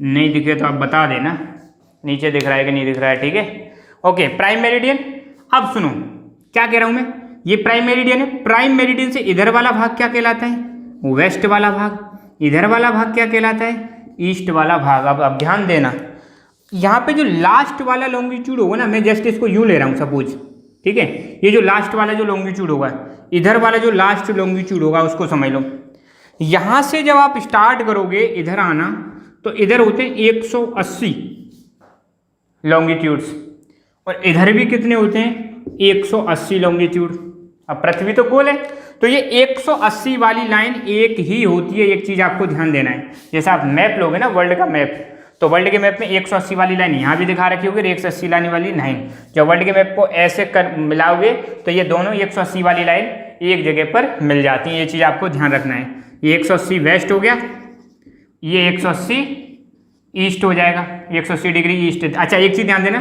नहीं दिखे तो आप बता देना नीचे दिख रहा है कि नहीं दिख रहा है। ठीक है, ओके, प्राइम मेरिडियन। अब सुनो क्या कह रहा हूं मैं, ये प्राइम मेरिडियन है। प्राइम मेरिडियन से इधर वाला भाग क्या कहलाता है, वेस्ट वाला भाग। इधर वाला भाग क्या कहलाता है, ईस्ट वाला भाग। अब ध्यान देना, यहाँ पे जो लास्ट वाला लॉन्गिट्यूड होगा ना, मैं जस्ट इसको यूं ले रहा हूँ सपोज। ठीक है, ये जो लास्ट वाला जो लॉन्गिट्यूड होगा, इधर वाला जो लास्ट लॉन्गिट्यूड होगा उसको समझ लो। यहाँ से जब आप स्टार्ट करोगे इधर आना तो इधर होते हैं 180 लॉन्गिट्यूड्स और इधर भी कितने होते हैं, 180 लॉन्गिट्यूड। अब पृथ्वी तो गोल है तो ये 180 वाली लाइन एक ही होती है। एक चीज़ आपको ध्यान देना है, जैसे आप मैप लोगे ना वर्ल्ड का मैप, तो वर्ल्ड के मैप में 180 वाली लाइन यहाँ भी दिखा रखी होगी, 180 लाइन वाली नहीं। जब वर्ल्ड के मैप को ऐसे मिलाओगे तो ये दोनों 180 वाली लाइन एक जगह पर मिल जाती हैं। ये चीज़ आपको ध्यान रखना है। ये 180 वेस्ट हो गया, ये 180 ईस्ट हो जाएगा, 180 डिग्री ईस्ट। अच्छा, एक चीज़ ध्यान देना,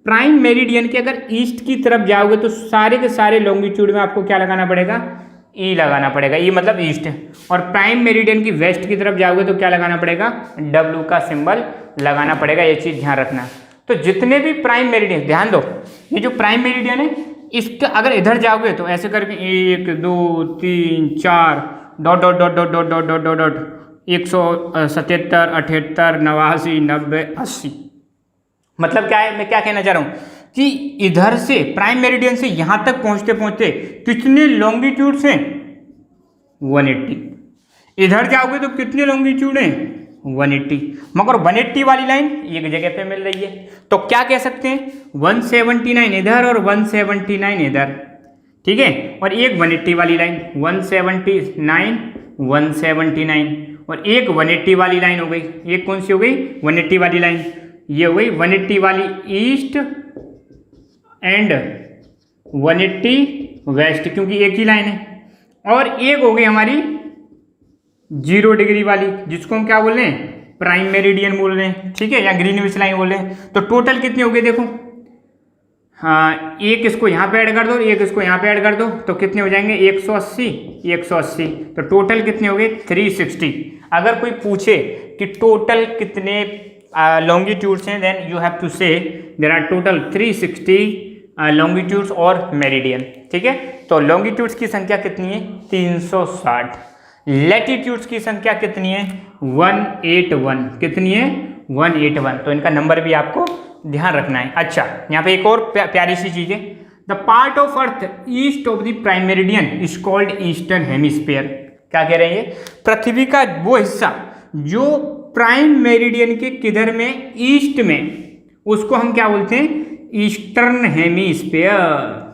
प्राइम मेरिडियन के अगर ईस्ट की तरफ जाओगे तो सारे के सारे लॉन्गिट्यूड में आपको क्या लगाना पड़ेगा, ई लगाना पड़ेगा। ई मतलब ईस्ट। और प्राइम मेरिडियन की वेस्ट की तरफ जाओगे तो क्या लगाना पड़ेगा, डब्ल्यू का सिंबल लगाना पड़ेगा। ये चीज़ ध्यान रखना। तो जितने भी प्राइम मेरिडियन, ध्यान दो, ये जो प्राइम मेरिडियन है इसका अगर इधर जाओगे तो ऐसे करके 1 2 3 4 dot dot dot dot dot dot dot dot dot 177 78 89 90 80। मतलब क्या है, मैं क्या कहना चाह रहा हूँ कि इधर से प्राइम मेरिडियन से यहाँ तक पहुँचते पहुँचते कितने लॉन्गिट्यूड्स हैं, 180। इधर जाओगे तो कितने लॉन्गिट्यूड हैं, 180। मगर 180 वाली लाइन एक जगह पे मिल रही है तो क्या कह सकते हैं, 179 इधर और 179 इधर। ठीक है, और एक 180 वाली लाइन 179 179 और एक 180 वाली लाइन हो गई। एक कौन सी हो गई, 180 वाली लाइन। ये हो गई 180 वाली ईस्ट एंड 180 वेस्ट, क्योंकि एक ही लाइन है। और एक हो गई हमारी 0 डिग्री वाली, जिसको हम क्या बोल रहे हैं, प्राइम मेरिडियन बोल रहे हैं। ठीक है, या ग्रीनविच लाइन बोल रहे हैं। तो टोटल कितने हो गए देखो, हाँ, एक इसको यहाँ पे ऐड कर दो, एक इसको यहाँ पे ऐड कर दो, तो कितने हो जाएंगे, 180 180। तो टोटल कितने हो गए, 360। अगर कोई पूछे कि टोटल कितने लॉन्गिट्यूड्स हैं, देन यू हैव टू से देयर आर टोटल 360 लॉन्गिट्यूड्स और मेरिडियन। ठीक है, तो लॉन्गिट्यूड्स की संख्या कितनी है, 360। लैटिट्यूड्स की संख्या कितनी है, 181। कितनी है, 181। तो इनका नंबर भी आपको ध्यान रखना है। अच्छा, यहाँ पे एक और प्यारी सी चीज़ है, the part of earth east of the prime meridian is called eastern hemisphere. क्या कह रहे हैं? पृथ्वी का वो हिस्सा जो प्राइम मेरिडियन के किधर में, ईस्ट में, उसको हम क्या बोलते हैं? Eastern hemisphere.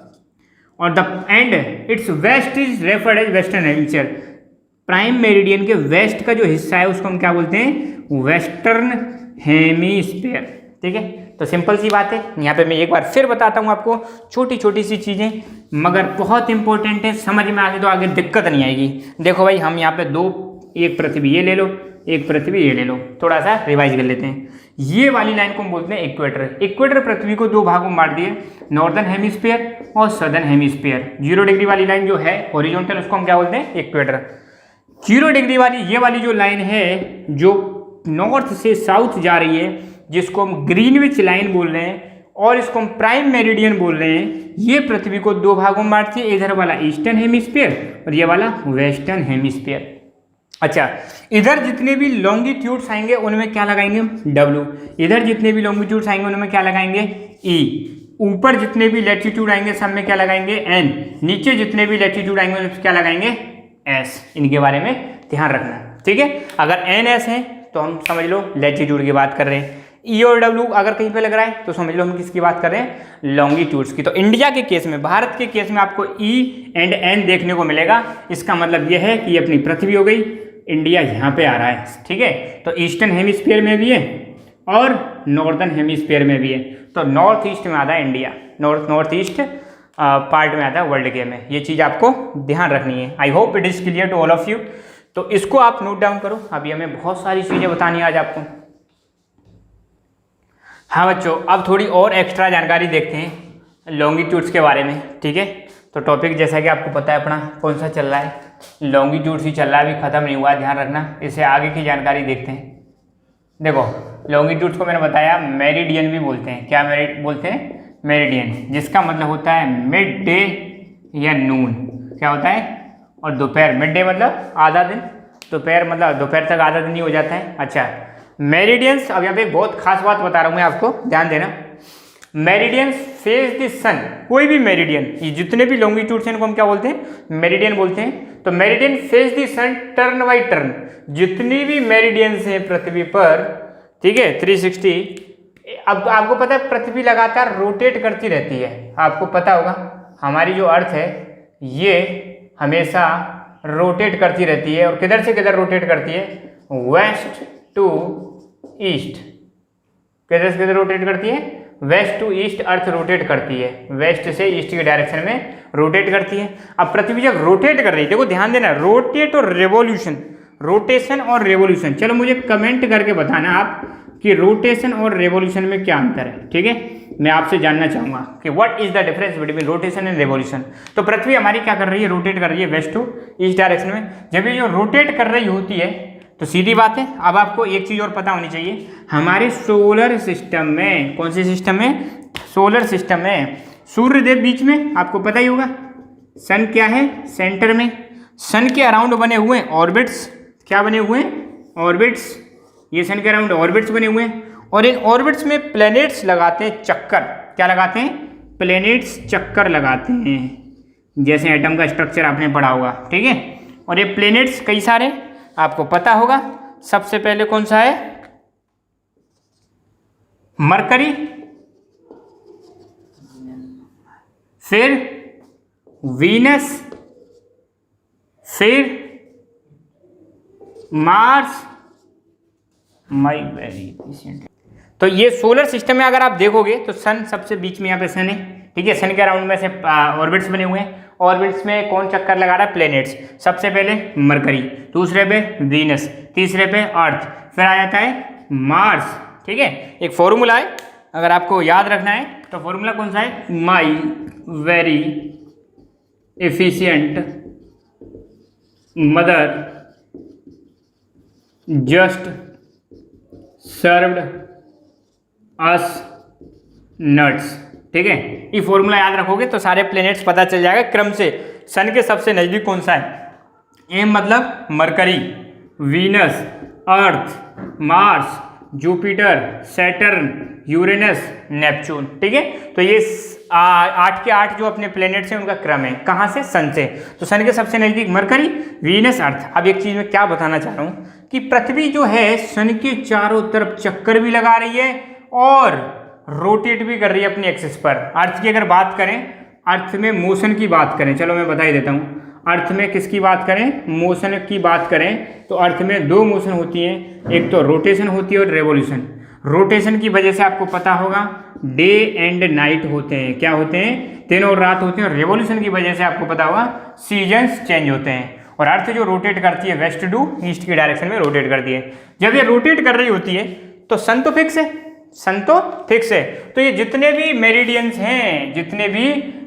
और the and its west is referred as western hemisphere. Prime meridian के वेस्ट का जो हिस्सा है उसको हम क्या बोलते हैं? Western hemisphere. ठीक है, तो सिंपल सी बात है। यहाँ पे मैं एक बार फिर बताता हूँ आपको छोटी छोटी सी चीज़ें, मगर बहुत इंपॉर्टेंट है, समझ में आ गई तो आगे दिक्कत नहीं आएगी। देखो भाई, हम यहाँ पे दो, एक पृथ्वी ये ले लो, एक पृथ्वी ये ले लो, थोड़ा सा रिवाइज कर लेते हैं। ये वाली लाइन को हम बोलते हैं इक्वेटर। इक्वेटर पृथ्वी को दो भागों में बांट दिए, नॉर्दर्न हेमिस्फीयर और सदर्न हेमिस्फीयर। 0 डिग्री वाली लाइन जो है हॉरिजॉन्टल, उसको हम क्या बोलते हैं? इक्वेटर। 0 डिग्री वाली ये वाली जो लाइन है जो नॉर्थ से साउथ जा रही है, जिसको हम ग्रीनविच लाइन बोल रहे हैं और इसको हम प्राइम मेरिडियन बोल रहे हैं, ये पृथ्वी को दो भागों में बांटती है, इधर वाला ईस्टर्न हेमिस्फीयर और ये वाला वेस्टर्न हेमिस्फीयर। अच्छा, इधर जितने भी लॉन्गिट्यूड्स आएंगे उनमें क्या लगाएंगे? W। इधर जितने भी लॉन्गिट्यूड्स आएंगे उनमें क्या लगाएंगे? E। ऊपर जितने भी लैटिट्यूड आएंगे सब में क्या लगाएंगे? N। नीचे जितने भी लैटिट्यूड आएंगे उनमें क्या लगाएंगे? S। इनके बारे में ध्यान रखना, ठीक है। अगर NS है तो हम समझ लो लैटिट्यूड की बात कर रहे हैं। E और W अगर कहीं पे लग रहा है तो समझ लो हम किसकी बात कर रहे हैं? लॉन्गिट्यूड्स की। तो इंडिया के केस में, भारत के केस में आपको E एंड N देखने को मिलेगा। इसका मतलब यह है कि ये अपनी पृथ्वी हो गई, इंडिया यहाँ पे आ रहा है, ठीक है। तो ईस्टर्न हेमिस्फीयर में भी है और नॉर्दर्न हेमिस्फीयर में भी है। तो नॉर्थ ईस्ट में आता है इंडिया, नॉर्थ ईस्ट पार्ट में आता है वर्ल्ड के में। ये चीज़ आपको ध्यान रखनी है। I hope it is clear to all of you. तो इसको आप नोट डाउन करो। अभी हमें बहुत सारी चीज़ें बतानी है आज आपको। हाँ बच्चों, अब थोड़ी और एक्स्ट्रा जानकारी देखते हैं लॉन्गिट्यूड्स के बारे में, ठीक है। तो टॉपिक जैसा कि आपको पता है अपना कौन सा चल रहा है, लॉन्गिट्यूड्स ही चल रहा है, अभी ख़त्म नहीं हुआ है, ध्यान रखना। इससे आगे की जानकारी देखते हैं। देखो, लॉन्गिट्यूड्स को मैंने बताया मेरिडियन भी बोलते हैं। क्या बोलते हैं? मेरिडियन, जिसका मतलब होता है मिड डे या नून। क्या होता है? और दोपहर, मिड डे मतलब आधा दिन, दोपहर मतलब दोपहर तक आधा दिन ही हो जाता है। अच्छा, मेरिडियंस, अब यहाँ पे बहुत खास बात बता रहा हूँ मैं आपको, ध्यान देना। मेरिडियंस फेस द सन। कोई भी मेरिडियन, ये जितने भी लॉन्गिट्यूड्स हैं इनको हम क्या बोलते हैं? मेरिडियन बोलते हैं। तो meridian face the sun turn by turn. जितनी भी मेरिडियंस हैं पृथ्वी पर, ठीक है, 360। अब आपको पता है पृथ्वी लगातार रोटेट करती रहती है। आपको पता होगा हमारी जो अर्थ है ये हमेशा रोटेट करती रहती है। और किधर से किधर रोटेट करती है? West to east. किधर से किधर रोटेट करती है? West to east earth rotate करती है, वेस्ट से ईस्ट के डायरेक्शन में रोटेट करती है। अब पृथ्वी जब रोटेट कर रही है, देखो ध्यान देना, रोटेट और रेवोल्यूशन, रोटेशन और रेवोल्यूशन। चलो मुझे कमेंट करके बताना आप कि रोटेशन और रेवोल्यूशन में क्या अंतर है, ठीक है। मैं आपसे जानना चाहूँगा कि what is the difference between rotation and revolution. तो पृथ्वी हमारी क्या कर रही है? रोटेट कर रही है वेस्ट टू ईस्ट डायरेक्शन में। जब ये जो रोटेट कर रही होती है तो सीधी बात है, अब आपको एक चीज़ और पता होनी चाहिए, हमारे सोलर सिस्टम में, कौन से सिस्टम में? सोलर सिस्टम में सूर्यदेव बीच में, आपको पता ही होगा। सन क्या है? सेंटर में। सन के अराउंड बने हुए हैं ऑर्बिट्स। क्या बने हुए हैं? ऑर्बिट्स। ये सन के अराउंड ऑर्बिट्स बने हुए हैं और इन ऑर्बिट्स में प्लैनेट्स लगाते हैं चक्कर। क्या लगाते हैं? प्लैनेट्स चक्कर लगाते हैं। जैसे एटम का स्ट्रक्चर आपने पढ़ा होगा, ठीक है। और ये प्लैनेट्स कई सारे आपको पता होगा। सबसे पहले कौन सा है? मरकरी, फिर वीनस, फिर मार्स। My very patient. तो ये सोलर सिस्टम में अगर आप देखोगे तो सन सबसे बीच में, यहाँ पे सन है, ठीक है। सन के अराउंड में से ऑर्बिट्स बने हुए हैं। ऑर्बिट्स में कौन चक्कर लगा रहा है? प्लैनेट्स। सबसे पहले मरकरी, दूसरे पे वीनस, तीसरे पे अर्थ, फिर आ जाता है मार्स, ठीक है। एक फॉर्मूला है, अगर आपको याद रखना है तो फॉर्मूला कौन सा है? My very efficient mother just served us nuts, ठीक है। ये फॉर्मूला याद रखोगे तो सारे प्लैनेट्स पता चल जाएगा क्रम से। सन के सबसे नज़दीक कौन सा है? एम मतलब Mercury, Venus, Earth, Mars, Jupiter, Saturn, Uranus, Neptune. ठीक है, तो ये 8 के 8 जो अपने प्लेनेट्स हैं उनका क्रम है। कहाँ से? सन से। तो सन के सबसे नज़दीक मरकरी, वीनस, अर्थ। अब एक चीज़ मैं क्या बताना चाह रहा हूँ कि पृथ्वी जो है सन के चारों तरफ चक्कर भी लगा रही है और रोटेट भी कर रही है अपनी एक्सिस पर। अर्थ की अगर बात करें, अर्थ में मोशन की बात करें, चलो मैं बता ही देता हूँ। अर्थ में किसकी बात करें? मोशन की बात करें तो अर्थ में 2 मोशन होती हैं, एक तो रोटेशन होती है और रेवोल्यूशन। रोटेशन की वजह से आपको पता होगा डे एंड नाइट होते हैं। क्या होते हैं? दिन और रात होते हैं। और रेवोल्यूशन की वजह से आपको पता होगा सीजन्स चेंज होते हैं। और अर्थ जो रोटेट करती है वेस्ट टू ईस्ट की डायरेक्शन में रोटेट करती है। जब ये रोटेट कर रही होती है तो सन तो फिक्स है, सन तो फिक्स है। तो ये जितने भी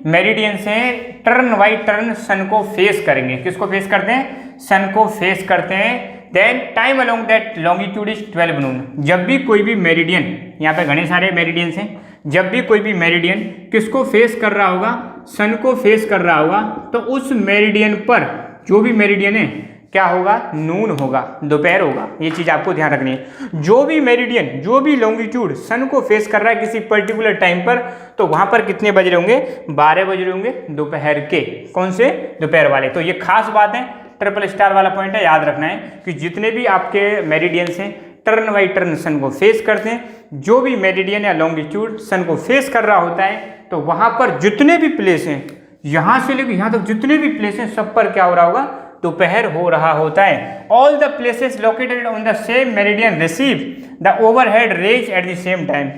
मेरिडियंस हैं टर्न बाई टर्न सन को फेस करेंगे। किसको फेस करते हैं? सन को फेस करते हैं। Then time along that longitude is 12 noon. जब भी कोई भी मेरिडियन, यहाँ पे घने सारे मेरिडियंस हैं, जब भी कोई भी मेरिडियन किसको फेस कर रहा होगा? सन को फेस कर रहा होगा, तो उस मेरिडियन पर जो भी मेरिडियन है क्या होगा? नून होगा, दोपहर होगा। ये चीज़ आपको ध्यान रखनी है। जो भी मेरिडियन, जो भी लॉन्गिट्यूड सन को फेस कर रहा है किसी पर्टिकुलर टाइम पर, तो वहाँ पर कितने बज रहे होंगे? 12 बज रहे होंगे दोपहर के। कौन से? दोपहर वाले। तो ये खास बात है, ट्रिपल स्टार वाला पॉइंट है, याद रखना है कि जितने भी आपके मेरिडियंस हैं टर्न बाई टर्न सन को फेस करते हैं। जो भी मेरिडियन या लॉन्गिट्यूड सन को फेस कर रहा होता है तो वहाँ पर जितने भी प्लेस हैं, यहाँ से लेकर यहाँ तक जितने भी प्लेस हैं, सब पर क्या हो रहा होगा? दोपहर हो रहा होता है। All the places located on the same meridian receive the overhead rays at the same time.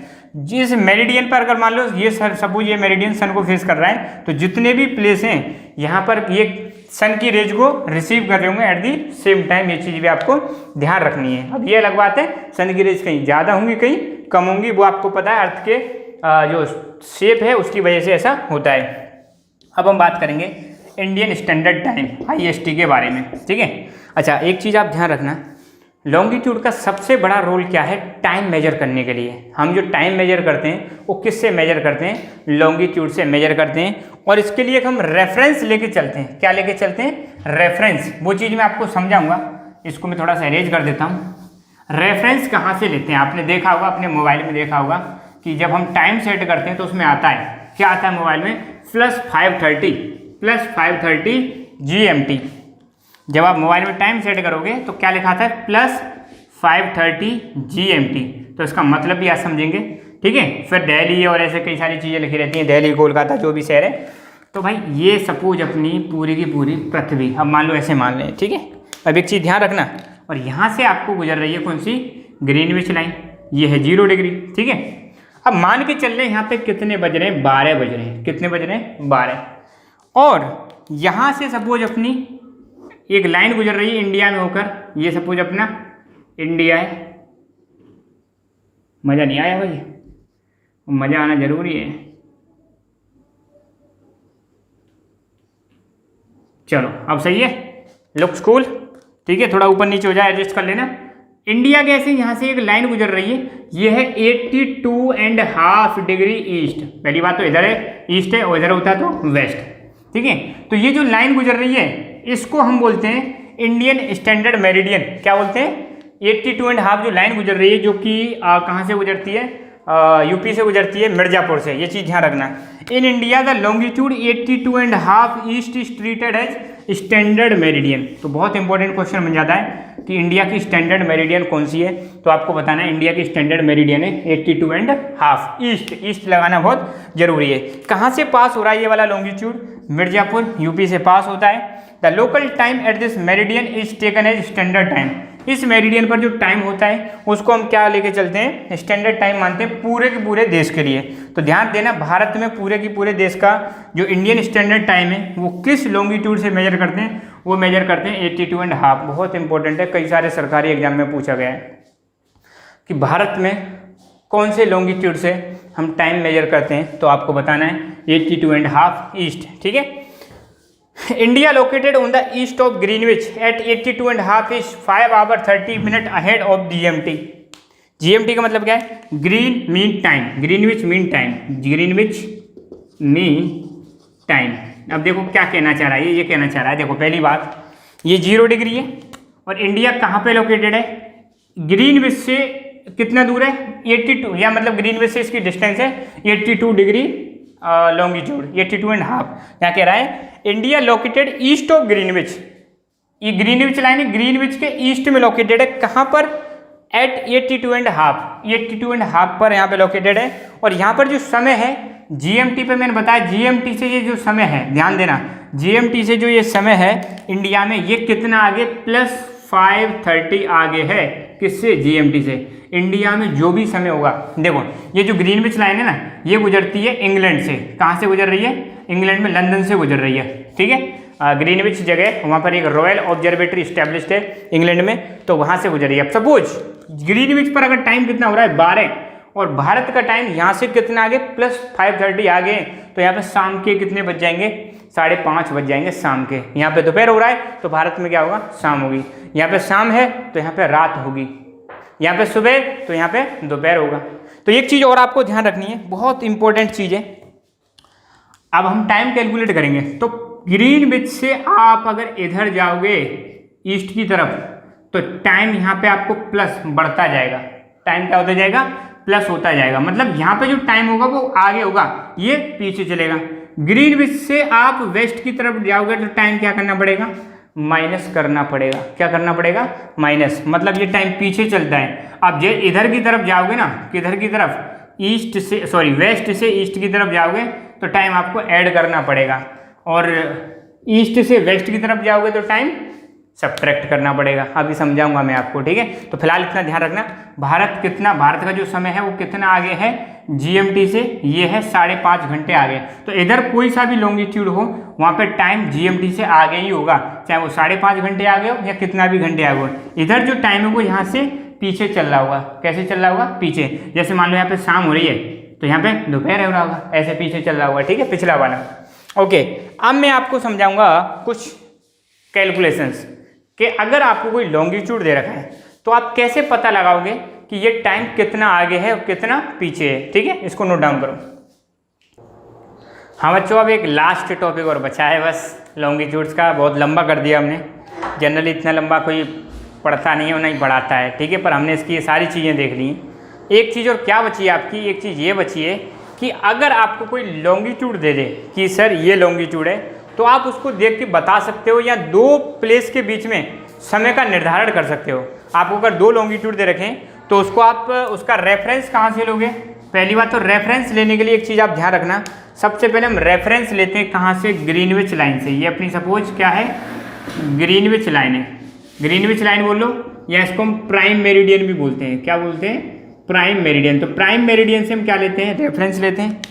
जिस मेरिडियन पर अगर मान लो ये सपोज ये मेरिडियन सन को फेस कर रहा है, तो जितने भी प्लेस हैं यहाँ पर ये सन की रेज को रिसीव कर रहे होंगे एट दी सेम टाइम। ये चीज़ भी आपको ध्यान रखनी है। अब ये अलग बात है, सन की रेज कहीं ज़्यादा होंगी कहीं कम होंगी, वो आपको पता है अर्थ के जो शेप है उसकी वजह से ऐसा होता है। अब हम बात करेंगे इंडियन स्टैंडर्ड टाइम IST के बारे में। ठीक है, अच्छा एक चीज़ आप ध्यान रखना, लॉन्गिट्यूड का सबसे बड़ा रोल क्या है? टाइम मेजर करने के लिए। हम जो टाइम मेजर करते हैं वो किससे मेजर करते हैं? लॉन्गिट्यूड से मेजर करते हैं। और इसके लिए हम रेफरेंस लेके चलते हैं। क्या लेके चलते हैं? रेफरेंस। वो चीज़ मैं आपको समझाऊंगा। इसको मैं थोड़ा सा अरेंज कर देता हूँ। रेफरेंस कहाँ से लेते हैं? आपने देखा होगा, अपने मोबाइल में देखा होगा कि जब हम टाइम सेट करते हैं तो उसमें आता है, क्या आता है मोबाइल में? +530 GMT। जब आप मोबाइल में टाइम सेट करोगे तो क्या लिखा था? +530 GMT। तो इसका मतलब भी आप समझेंगे। ठीक है, फिर दिल्ली और ऐसे कई सारी चीज़ें लिखी रहती हैं, दिल्ली, कोलकाता, जो भी शहर है। तो भाई ये सपोज अपनी पूरी की पूरी पृथ्वी, अब मान लो ऐसे मान लें। ठीक है, अब एक चीज़ ध्यान रखना, और यहाँ से आपको गुजर रही है कौन सी? Greenwich line. ये है 0 डिग्री। ठीक है, अब मान के चल रहे हैं यहाँ पे कितने बज रहे हैं? 12 बज रहे हैं। कितने बज रहे हैं? 12। और यहाँ से सपोज अपनी एक लाइन गुजर रही है इंडिया में होकर, ये सपोज अपना इंडिया है। मज़ा नहीं आया भाई? मज़ा आना जरूरी है। चलो अब सही है, लुक्स कूल। ठीक है, थोड़ा ऊपर नीचे हो जाए, एडजस्ट कर लेना। इंडिया के ऐसे यहाँ से एक लाइन गुजर रही है, ये है 82.5 डिग्री ईस्ट। पहली बात तो इधर है ईस्ट है, और इधर होता है तो वेस्ट। ठीक है, तो ये जो लाइन गुजर रही है इसको हम बोलते हैं इंडियन स्टैंडर्ड मेरिडियन। क्या बोलते हैं? 82.5 जो लाइन गुजर रही है, जो कि कहाँ से गुजरती है? यूपी से गुजरती है, मिर्जापुर से। ये चीज़ ध्यान रखना। In India the longitude 82.5 east is treated as standard meridian. तो बहुत इंपॉर्टेंट क्वेश्चन बन जाता है कि इंडिया की स्टैंडर्ड मेरिडियन कौन सी है। तो आपको बताना है इंडिया की स्टैंडर्ड मेरिडियन है 82.5 ईस्ट। ईस्ट लगाना बहुत जरूरी है। कहाँ से पास हो रहा है ये वाला लॉन्गिट्यूड? मिर्जापुर, यूपी से पास होता है। The local time at this meridian is taken as standard time. इस मेरिडियन पर जो टाइम होता है उसको हम क्या लेके चलते हैं? स्टैंडर्ड टाइम मानते हैं पूरे के पूरे देश के लिए। तो ध्यान देना, भारत में पूरे के पूरे देश का जो इंडियन स्टैंडर्ड टाइम है वो किस लॉन्गिट्यूड से मेजर करते हैं? वो मेजर करते हैं 82.5। बहुत इंपॉर्टेंट है, कई सारे सरकारी एग्जाम में पूछा गया है कि भारत में कौन से लॉन्गिट्यूड से हम टाइम मेजर करते हैं। तो आपको बताना है 82.5 ईस्ट। ठीक है, India located on the east of Greenwich at 82.5 is 5 hours 30 minutes ahead of GMT। GMT का मतलब क्या है? Green mean time, Greenwich mean time, Greenwich mean time. अब देखो क्या कहना चाह रहा है ये कहना चाह रहा है, देखो पहली बात ये 0 डिग्री है और इंडिया कहाँ पे लोकेटेड है? ग्रीनविच से कितना दूर है 82, या मतलब ग्रीनविच से इसकी डिस्टेंस है 82 डिग्री लॉन्गिट्यूड, 82.5। यहाँ कह रहा है India located east of Greenwich, ये ग्रीनविच लाइन है ग्रीनविच के ईस्ट में लोकेटेड है, कहाँ पर, एट 82.5 पर यहाँ पे लोकेटेड है। और यहाँ पर जो समय है GMT पे मैंने बताया, GMT से ये जो समय है, ध्यान देना, GMT से जो ये समय है इंडिया में, ये कितना आगे, +5:30 आगे है, किससे, GMT से। इंडिया में जो भी समय होगा, देखो ये जो ग्रीनविच लाइन है ना, ये गुजरती है इंग्लैंड से, कहाँ से गुजर रही है, इंग्लैंड में लंदन से गुजर रही है, ठीक है। ग्रीनविच जगह, वहाँ पर एक रॉयल ऑब्जर्वेटरी इस्टेब्लिश्ड है इंग्लैंड में, तो वहाँ से गुजर रही है। अब सपोज ग्रीनविच पर अगर टाइम कितना हो रहा है 12, और भारत का टाइम यहाँ से कितना आगे, +5:30 आगे, तो यहाँ पे शाम के कितने बज जाएंगे, 5:30 बज जाएंगे शाम के। यहाँ पे दोपहर हो रहा है तो भारत में क्या होगा, शाम होगी। यहाँ पे शाम है तो यहाँ पे रात होगी, यहाँ पे सुबह तो यहाँ पे दोपहर होगा। तो एक चीज़ और आपको ध्यान रखनी है, बहुत इंपॉर्टेंट चीज़ है। अब हम टाइम कैलकुलेट करेंगे, तो ग्रीनविच से आप अगर इधर जाओगे ईस्ट की तरफ, तो टाइम यहाँ पे आपको प्लस बढ़ता जाएगा, टाइम क्या होता जाएगा, प्लस होता जाएगा। मतलब यहाँ पे जो टाइम होगा वो आगे होगा, ये पीछे चलेगा। ग्रीनविच से आप वेस्ट की तरफ जाओगे तो टाइम क्या करना पड़ेगा, माइनस करना पड़ेगा। क्या करना पड़ेगा, माइनस, मतलब ये टाइम पीछे चलता है। अब जो इधर की तरफ जाओगे ना, किधर की तरफ, ईस्ट से, सॉरी वेस्ट से ईस्ट की तरफ जाओगे तो टाइम आपको ऐड करना पड़ेगा, और ईस्ट से वेस्ट की तरफ जाओगे तो टाइम सब्ट्रैक्ट करना पड़ेगा। अभी समझाऊंगा मैं आपको, ठीक है। तो फिलहाल इतना ध्यान रखना, भारत का जो समय है वो कितना आगे है GMT से, ये है 5.5 घंटे आगे। तो इधर कोई सा भी लॉन्गिट्यूड हो, वहाँ पे टाइम GMT से आगे ही होगा, चाहे वो 5.5 घंटे आगे हो या कितना भी घंटे आगे हो। इधर जो टाइम है वो यहाँ से पीछे चल रहा होगा। कैसे चल रहा होगा, पीछे। जैसे मान लो यहाँ पे शाम हो रही है तो यहाँ पे दोपहर हो रहा होगा, ऐसे पीछे चल रहा होगा, ठीक है, पिछला वाला। ओके, अब मैं आपको समझाऊंगा कुछ कैलकुलेशंस कि अगर आपको कोई लॉन्गिट्यूड दे रखा है तो आप कैसे पता लगाओगे कि ये टाइम कितना आगे है और कितना पीछे है, ठीक है। इसको नोट डाउन करो। हाँ बच्चों, अब एक लास्ट टॉपिक और बचा है बस, लॉन्गिट्यूड्स का। बहुत लंबा कर दिया हमने, जनरली इतना लंबा कोई पढ़ता नहीं है और नहीं पढ़ाता है, ठीक है, पर हमने इसकी ये सारी चीज़ें देख ली। एक चीज़ और क्या बची है आपकी, एक चीज़ ये बची है कि अगर आपको कोई लॉन्गिट्यूड दे दे कि सर ये लॉन्गिट्यूड है, तो आप उसको देख के बता सकते हो, या दो प्लेस के बीच में समय का निर्धारण कर सकते हो। आपको अगर दो लॉन्गिट्यूड दे रखें तो उसको आप उसका रेफरेंस कहाँ से लोगे। पहली बात तो रेफरेंस लेने के लिए एक चीज़ आप ध्यान रखना, सबसे पहले हम रेफरेंस लेते हैं कहाँ से, ग्रीनविच लाइन से। ये अपनी सपोज क्या है, ग्रीनविच लाइन है, ग्रीनविच लाइन बोल लो, या इसको हम प्राइम मेरिडियन भी बोलते हैं। क्या बोलते हैं, प्राइम मेरिडियन। तो प्राइम मेरिडियन से हम क्या लेते हैं, रेफरेंस लेते हैं।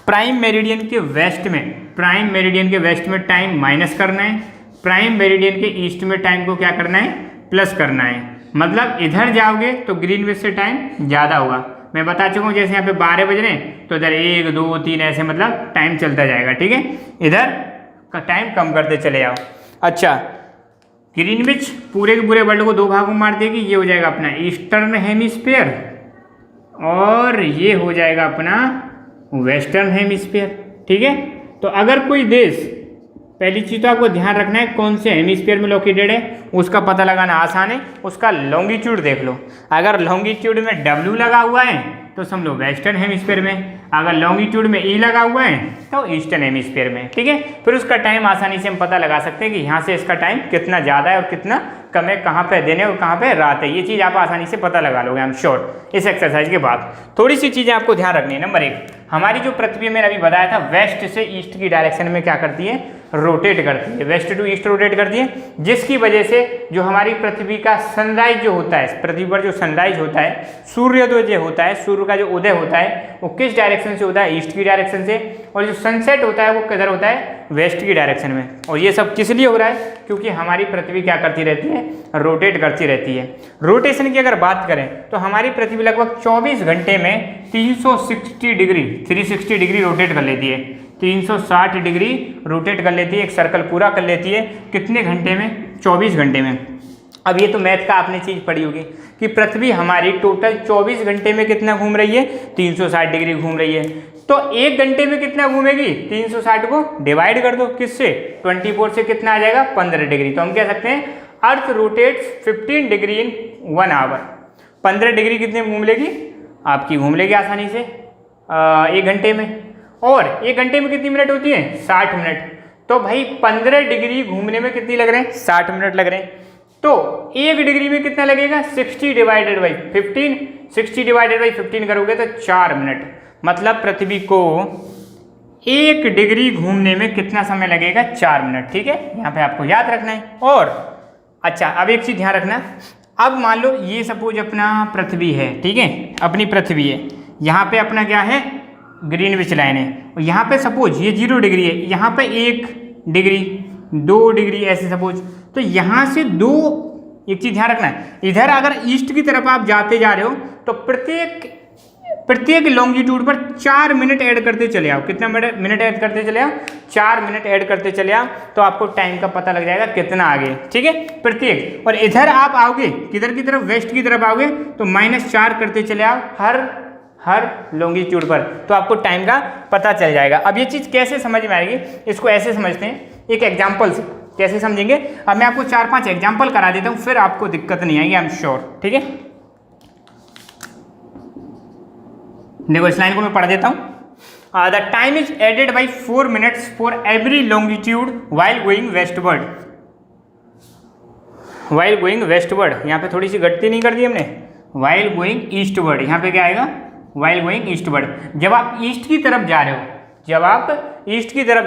प्राइम मेरिडियन के वेस्ट में, प्राइम मेरिडियन के वेस्ट में टाइम माइनस करना है, प्राइम मेरिडियन के ईस्ट में टाइम को क्या करना है, प्लस करना है। मतलब इधर जाओगे तो ग्रीनविच से टाइम ज़्यादा होगा। मैं बता चुका हूँ, जैसे यहाँ पे 12 बज रहे हैं तो इधर 1 2 3 ऐसे मतलब टाइम चलता जाएगा, ठीक है। इधर का टाइम कम करते चले जाओ। अच्छा, ग्रीनविच पूरे के पूरे वर्ल्ड को दो भागों में मार देगी। ये हो जाएगा अपना ईस्टर्न हेमिस्फीयर और ये हो जाएगा अपना वेस्टर्न हेमिस्फीयर, ठीक है। तो अगर कोई देश, पहली चीज़ तो आपको ध्यान रखना है कौन से हेमिस्फीयर में लोकेटेड है, उसका पता लगाना आसान है। उसका लॉन्गिट्यूड देख लो, अगर लॉन्गिट्यूड में W लगा हुआ है तो समझ लो वेस्टर्न हेमिस्फीयर में, अगर लॉन्गिट्यूड में E लगा हुआ है तो ईस्टर्न हेमिस्फीयर में, ठीक है। फिर उसका टाइम आसानी से हम पता लगा सकते हैं कि यहाँ से इसका टाइम कितना ज़्यादा है और कितना कम है, कहाँ पे दिन है और कहाँ पे रात है। ये चीज़ आप आसानी से पता लगा लोगे, आई एम श्योर। इस एक्सरसाइज के बाद थोड़ी सी चीज़ें आपको ध्यान रखनी है। नंबर 1, हमारी जो पृथ्वी मैंने अभी बताया था वेस्ट से ईस्ट की डायरेक्शन में क्या करती है, रोटेट करती है, वेस्ट टू ईस्ट रोटेट करती है, जिसकी वजह से जो हमारी पृथ्वी का सनराइज जो होता है, पृथ्वी पर जो सनराइज होता है, सूर्योदय जो होता है, सूर्य का जो उदय होता है वो किस डायरेक्शन से होता है, ईस्ट की डायरेक्शन से, और जो सनसेट होता है वो किधर होता है, वेस्ट की डायरेक्शन में। और ये सब किस लिए हो रहा है, क्योंकि हमारी पृथ्वी क्या करती रहती है, रोटेट करती रहती है। रोटेशन की अगर बात करें तो हमारी पृथ्वी लगभग 24 घंटे में 360 डिग्री 360 डिग्री रोटेट कर लेती है, 360 डिग्री रोटेट कर लेती है, एक सर्कल पूरा कर लेती है। कितने घंटे में, 24 घंटे में। अब ये तो मैथ का आपने चीज़ पढ़ी होगी कि पृथ्वी हमारी टोटल 24 घंटे में कितना घूम रही है, 360 डिग्री घूम रही है। तो एक घंटे में कितना घूमेगी, 360 को डिवाइड कर दो किससे, 24 से कितना आ जाएगा, 15 डिग्री। तो हम कह सकते हैं earth rotates 15 degree in 1 hour. 15 degree कितने में घूम लेगी आपकी? घूम लेगी आसानी से 1 घंटे में। और 1 घंटे में कितनी मिनट होती है? 60 मिनट। तो भाई 15 डिग्री घूमने में कितनी लग रहे हैं? 60 मिनट लग रहे हैं। तो 1 डिग्री में कितना लगेगा? 60 डिवाइडेड बाई 15। 60 डिवाइडेड बाई 15 करोगे तो 4 मिनट। मतलब पृथ्वी को 1 डिग्री घूमने में कितना समय लगेगा? 4 मिनट। ठीक है, यहाँ पे आपको याद रखना है। और अच्छा, अब एक चीज़ ध्यान रखना, अब मान लो ये सपोज अपना पृथ्वी है, ठीक है, अपनी पृथ्वी है, यहाँ पे अपना क्या है? ग्रीनविच लाइन है। और यहाँ पे सपोज ये 0 डिग्री है, यहाँ पे 1 डिग्री, 2 डिग्री, ऐसे सपोज। तो यहाँ से एक चीज़ ध्यान रखना है, इधर अगर ईस्ट की तरफ आप जाते जा रहे हो तो प्रत्येक लॉन्गिट्यूड पर 4 मिनट ऐड करते चले आओ। कितना मिनट ऐड करते चले आओ? 4 मिनट ऐड करते चले आओ, तो आपको टाइम का पता लग जाएगा कितना आगे। ठीक है, प्रत्येक। और इधर आप आओगे किधर की तरफ? वेस्ट की तरफ आओगे तो -4 करते चले आओ हर लॉन्गिट्यूड पर, तो आपको टाइम का पता चल जाएगा। अब ये चीज़ कैसे समझ में आएगी, इसको ऐसे समझते हैं, एक एग्जाम्पल से। कैसे समझेंगे? अब मैं आपको 4-5 एग्जाम्पल करा देता हूँ, फिर आपको दिक्कत नहीं आएगी, आई एम श्योर। ठीक है, देखो इस लाइन को मैं पढ़ देता हूँ। The time is added by 4 minutes for every longitude while going westward. While going westward, यहाँ पे थोड़ी सी घटती नहीं कर दी हमने। वाइल गोइंग ईस्टवर्ड, यहाँ पे क्या आएगा? While going eastward. जब आप ईस्ट की तरफ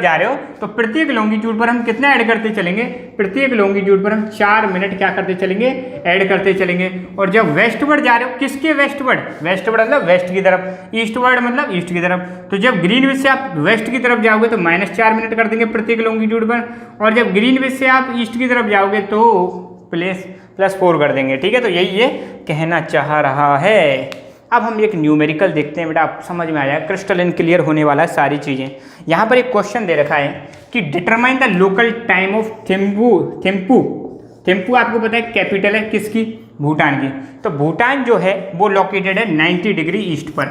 जा रहे हो, तो प्रत्येक लॉन्गिट्यूड पर हम कितना ऐड करते चलेंगे? प्रत्येक लॉन्गिट्यूड पर हम 4 मिनट क्या करते चलेंगे? ऐड करते चलेंगे। और जब वेस्टवर्ड जा रहे हो, किसके वेस्टवर्ड? वेस्टवर्ड मतलब वेस्ट की तरफ, ईस्टवर्ड मतलब ईस्ट की तरफ। तो जब ग्रीनविच से आप वेस्ट की तरफ जाओगे तो -4 मिनट कर देंगे प्रत्येक लॉन्गिट्यूड पर, और जब ग्रीनविच से आप ईस्ट की तरफ जाओगे तो +4 कर देंगे। ठीक है, तो यही ये कहना चाह रहा है। अब हम एक न्यूमेरिकल देखते हैं बेटा, आप समझ में आ जाएगा, क्रिस्टल एंड क्लियर होने वाला है सारी चीज़ें। यहाँ पर एक क्वेश्चन दे रखा है कि determine the local time of Thimphu आपको पता है कैपिटल है किसकी? भूटान की। तो भूटान जो है वो लोकेटेड है 90 डिग्री ईस्ट पर।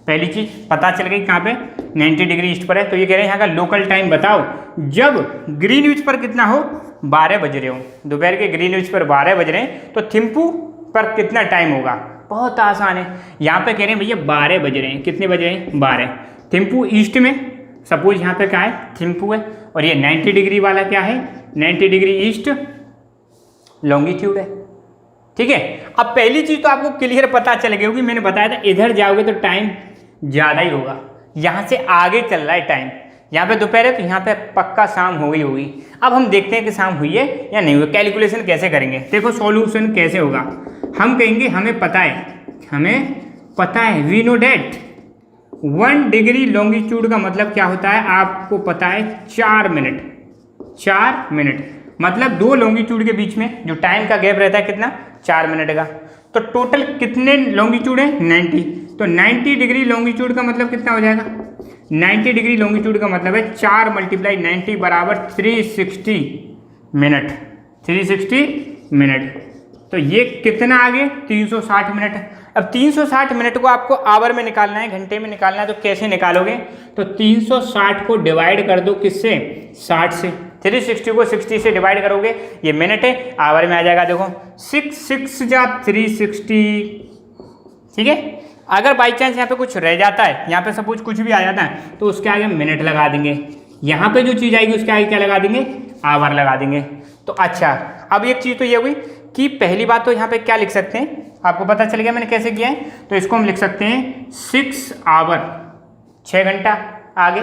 पहली चीज़ पता चल गई कहाँ पे? 90 डिग्री ईस्ट पर है। तो ये कह रहे हैं यहाँ का लोकल टाइम बताओ जब ग्रीनविच पर कितना हो? 12 बज रहे हो, दोपहर के ग्रीनविच पर 12 बज रहे हैं, तो थिम्पू पर कितना टाइम होगा? बहुत आसान है, यहाँ पे कह रहे हैं भैया 12 बज रहे हैं। कितने बज रहे हैं? 12। थिम्पू ईस्ट में, सपोज यहाँ पे क्या है? थिम्पू है, और ये 90 डिग्री वाला क्या है? 90 डिग्री ईस्ट लॉन्गिट्यूड है। ठीक है, अब पहली चीज़ तो आपको क्लियर पता चल गई होगी, मैंने बताया था इधर जाओगे तो टाइम ज़्यादा ही होगा, यहाँ से आगे चल रहा है टाइम। यहाँ पे दोपहर है तो यहाँ पे पक्का शाम हो गई होगी। अब हम देखते हैं कि शाम हुई है या नहीं हुई। कैलकुलेशन कैसे करेंगे? देखो सॉल्यूशन कैसे होगा। हम कहेंगे हमें पता है, we know that 1 degree longitude का मतलब क्या होता है? आपको पता है 4 मिनट। 4 मिनट मतलब 2 लॉन्गिट्यूड के बीच में जो टाइम का गैप रहता है कितना? 4 मिनट का। तो टोटल कितने लॉन्गिट्यूड है? 90। तो 90 डिग्री लॉन्गिट्यूड का मतलब कितना हो जाएगा? 90 डिग्री लॉन्गिट्यूड का मतलब है 4 × 90 बराबर 360 मिनट। 360 मिनट। तो ये कितना आ गए? 360 मिनट। अब 360 मिनट को आपको आवर में निकालना है, घंटे में निकालना है, तो कैसे निकालोगे? तो 360 को डिवाइड कर दो किससे? 60 से। 360 को 60 से डिवाइड करोगे, ये मिनट है, आवर में आ जाएगा। देखो 6 जा 360। ठीक है, अगर बाई चांस यहाँ पे कुछ रह जाता है, यहाँ पे सपोज कुछ भी आ जाता है, तो उसके आगे मिनट लगा देंगे। यहाँ पे जो चीज़ आएगी उसके आगे क्या लगा देंगे? आवर लगा देंगे। तो अच्छा, अब एक चीज़ तो ये हुई कि पहली बात तो यहाँ पे क्या लिख सकते हैं, आपको पता चल गया मैंने कैसे किया है। तो इसको हम लिख सकते हैं 6 आवर, 6 घंटा आगे।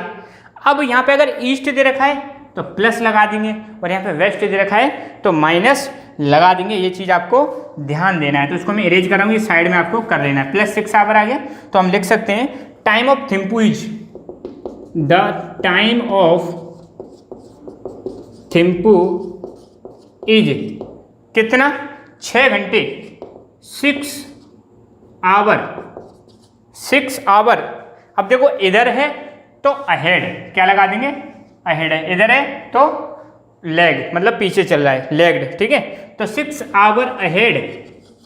अब यहाँ पे अगर ईस्ट दे रखा है तो प्लस लगा देंगे, और यहाँ पे वेस्ट दे रखा है तो माइनस लगा देंगे। ये चीज़ आपको ध्यान देना है। तो इसको मैं इरेज कर रहा हूँ, ये साइड में आपको कर लेना है। +6 आवर आ गया, तो हम लिख सकते हैं time of Thimphu is, the time of Thimphu is कितना? 6 घंटे, 6 आवर, 6 आवर। अब देखो इधर है तो अहेड, क्या लगा देंगे? अहेड है। इधर है तो लेग, मतलब पीछे चल रहा है, लेग्ड। ठीक है, तो 6 आवर अहेड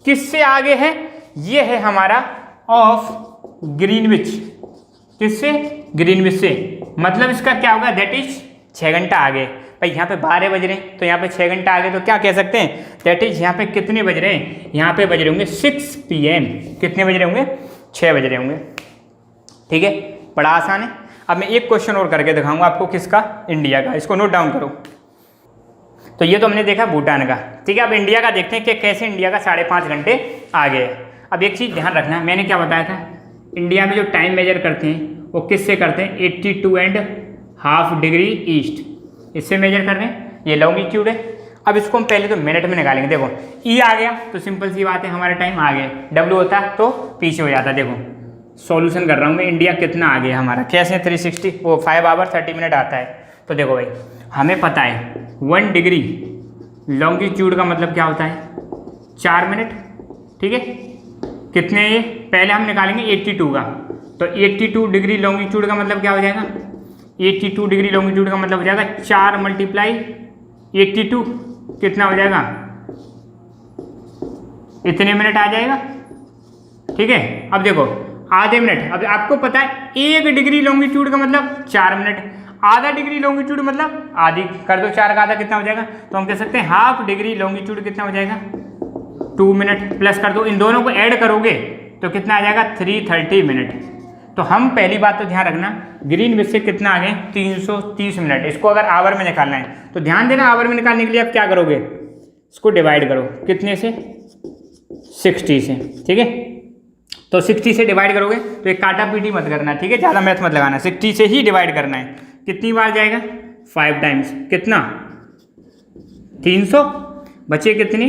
किससे आगे है? ये है हमारा ऑफ ग्रीनविच। किससे? ग्रीनविच से। मतलब इसका क्या होगा? दैट इज 6 घंटा आगे। भाई यहाँ पे 12 बज रहे हैं तो यहाँ पे 6 घंटा आगे, तो क्या कह सकते हैं, दैट इज यहाँ पे कितने बज रहे हैं, यहाँ पे बज रहे होंगे 6 PM। कितने बज रहे होंगे, 6 बज रहे होंगे। ठीक है, बड़ा आसान है। अब मैं एक क्वेश्चन और करके दिखाऊंगा आपको, किसका, इंडिया का। इसको नोट डाउन करो। तो ये तो हमने देखा भूटान का, ठीक है। अब इंडिया का देखते हैं कि कैसे इंडिया का 5.5 घंटे आगे है। अब एक चीज़ ध्यान रखना, मैंने क्या बताया था, इंडिया में जो टाइम मेजर करते हैं वो किससे करते हैं, 82.5 डिग्री ईस्ट, इससे मेजर कर रहे हैं। ये लॉन्गिट्यूड है। अब इसको हम पहले तो मिनट में निकालेंगे। देखो ई आ गया तो सिंपल सी बात है, हमारा टाइम आगे, डब्ल्यू होता तो पीछे हो जाता। देखो सॉल्यूशन कर रहा हूँ मैं, इंडिया कितना आगे है हमारा, कैसे 360, वो 5 आवर 30 मिनट आता है। तो देखो भाई, हमें पता है 1 डिग्री लॉन्गिट्यूड का मतलब क्या होता है, 4 मिनट। ठीक है, कितने ये, पहले हम निकालेंगे 82 का, तो 82 डिग्री लॉन्गिट्यूड का मतलब क्या हो जाएगा, 82 डिग्री लॉन्गिट्यूड का मतलब हो जाएगा 4 मल्टीप्लाई 82, कितना हो जाएगा, इतने मिनट आ जाएगा। ठीक है, अब देखो आधे मिनट, अब आपको पता है 1 डिग्री लॉन्गिट्यूड का मतलब 4 मिनट, आधा डिग्री लॉन्गिट्यूड मतलब आधी कर दो, 4 का आधा कितना हो जाएगा, तो हम कह सकते हैं हाफ डिग्री लॉन्गिट्यूड कितना हो जाएगा, 2 मिनट। प्लस कर दो, इन दोनों को ऐड करोगे तो कितना आ जाएगा, 330 मिनट। तो हम पहली बात तो ध्यान रखना, ग्रीनविच से कितना आ गए, 330 मिनट। इसको अगर आवर में निकालना है तो ध्यान देना, आवर में निकालने के लिए आप क्या करोगे, इसको डिवाइड करो, कितने से, 60 से। ठीक है, तो 60 से डिवाइड करोगे तो एक काटा पीटी मत करना, ठीक है, ज़्यादा मैथ मत लगाना, 60 से ही डिवाइड करना है। कितनी बार जाएगा, 5 टाइम्स, कितना, 300, बचे कितनी,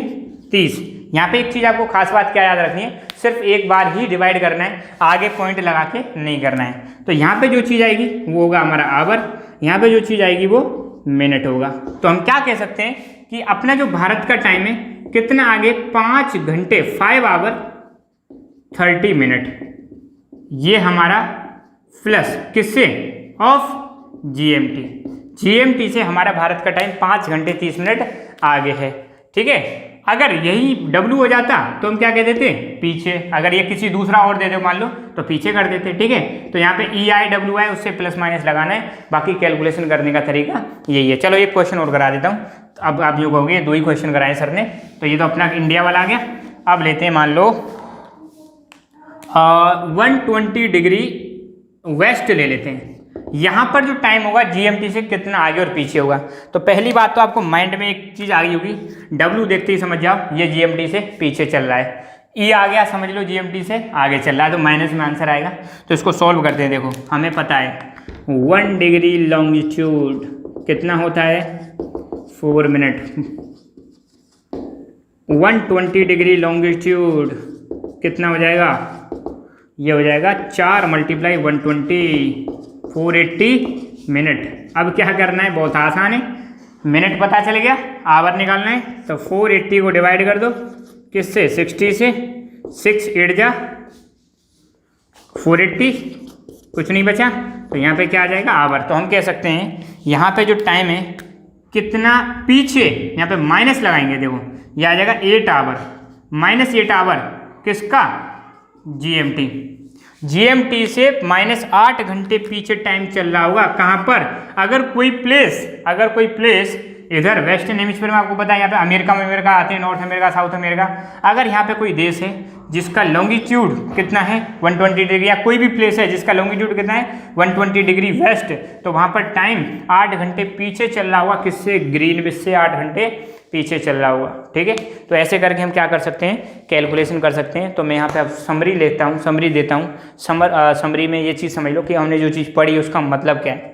30। यहाँ पे एक चीज़ आपको खास बात क्या याद रखनी है, सिर्फ एक बार ही डिवाइड करना है, आगे पॉइंट लगा के नहीं करना है। तो यहाँ पे जो चीज़ आएगी वो होगा हमारा आवर, यहाँ पे जो चीज़ आएगी वो मिनट होगा। तो हम क्या कह सकते हैं कि अपना जो भारत का टाइम है कितना आगे, 5 घंटे 5 आवर 30 मिनट, ये हमारा प्लस किससे, ऑफ GMT। GMT से हमारा भारत का टाइम 5 घंटे 30 मिनट आगे है। ठीक है, अगर यही W हो जाता तो हम क्या कह देते, पीछे। अगर ये किसी दूसरा और दे दो मान लो तो पीछे कर देते। ठीक है, तो यहाँ पे EIWI उससे प्लस माइनस लगाना है, बाकी कैलकुलेशन करने का तरीका यही है। चलो एक क्वेश्चन और करा देता हूँ। अब आप जो कहोगे 2 ही क्वेश्चन कराए सर ने, तो ये तो अपना इंडिया वाला आ गया। अब लेते हैं मान लो 120 डिग्री वेस्ट ले लेते हैं। यहाँ पर जो टाइम होगा GMT से कितना आगे और पीछे होगा। तो पहली बात तो आपको माइंड में एक चीज़ आ गई होगी, W देखते ही समझ जाओ ये GMT से पीछे चल रहा है, E आ गया समझ लो GMT से आगे चल रहा है, तो माइनस में आंसर आएगा। तो इसको सॉल्व करते हैं। देखो हमें पता है 1 डिग्री लॉन्गिट्यूड कितना होता है, 4 मिनट। 120 डिग्री लॉन्गिट्यूड कितना हो जाएगा, ये हो जाएगा 4 मल्टीप्लाई 120, 480 मिनट। अब क्या करना है, बहुत आसान है, मिनट पता चल गया, आवर निकालना है, तो 480 को डिवाइड कर दो किससे, 60 से, 6 8 जा 480, कुछ नहीं बचा, तो यहाँ पे क्या आ जाएगा, आवर। तो हम कह सकते हैं यहाँ पे जो टाइम है कितना पीछे, यहाँ पे माइनस लगाएंगे, देखो ये आ जाएगा 8 आवर, माइनस 8 आवर किसका, GMT से -8 घंटे पीछे टाइम चल रहा होगा। कहाँ पर, अगर कोई प्लेस इधर वेस्टर्न हेमिस्फीयर में, आपको पता है यहाँ पे अमेरिका आते हैं, नॉर्थ अमेरिका, साउथ अमेरिका, अगर यहाँ पे कोई देश है जिसका लॉन्गिट्यूड कितना है 120 डिग्री, या कोई भी प्लेस है जिसका लॉन्गिट्यूड कितना है 120 डिग्री वेस्ट, तो वहाँ पर टाइम 8 घंटे पीछे चल रहा होगा, किससे, ग्रीनविच से 8 घंटे पीछे चल रहा होगा। ठीक है, तो ऐसे करके हम क्या कर सकते हैं, कैलकुलेशन कर सकते हैं। तो मैं यहाँ पे अब समरी देता हूँ। समरी में ये चीज़ समझ लो कि हमने जो चीज़ पढ़ी उसका मतलब क्या है।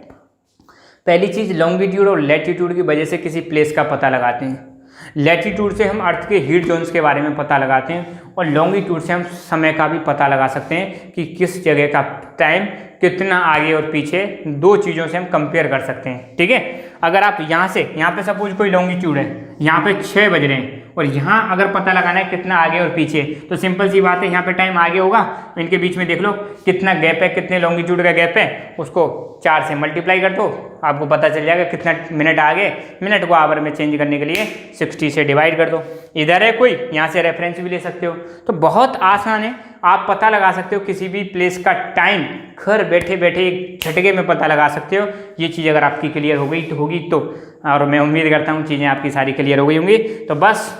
पहली चीज़, लॉन्गिट्यूड और लैटिट्यूड की वजह से किसी प्लेस का पता लगाते हैं। लैटिट्यूड से हम अर्थ के हीट जोन्स के बारे में पता लगाते हैं, और लॉन्गिट्यूड से हम समय का भी पता लगा सकते हैं कि किस जगह का टाइम कितना आगे और पीछे, 2 चीज़ों से हम कंपेयर कर सकते हैं। ठीक है, अगर आप यहाँ पे सपोज कोई लॉन्गिट्यूड है, यहाँ पे 6 बज रहे हैं, और यहाँ अगर पता लगाना है कितना आगे और पीछे, तो सिंपल सी बात है, यहाँ पे टाइम आगे होगा, इनके बीच में देख लो कितना गैप है, कितने लॉन्गिट्यूड का गैप है, उसको 4 से मल्टीप्लाई कर दो, आपको पता चल जाएगा कितना मिनट आगे। मिनट को आवर में चेंज करने के लिए 60 से डिवाइड कर दो। इधर है कोई, यहाँ से रेफरेंस भी ले सकते हो। तो बहुत आसान है, आप पता लगा सकते हो किसी भी प्लेस का टाइम, घर बैठे बैठे एक झटके में पता लगा सकते हो। ये चीज़ अगर आपकी क्लियर हो गई तो होगी तो, और मैं उम्मीद करता हूँ चीज़ें आपकी सारी क्लियर हो गई होंगी। तो बस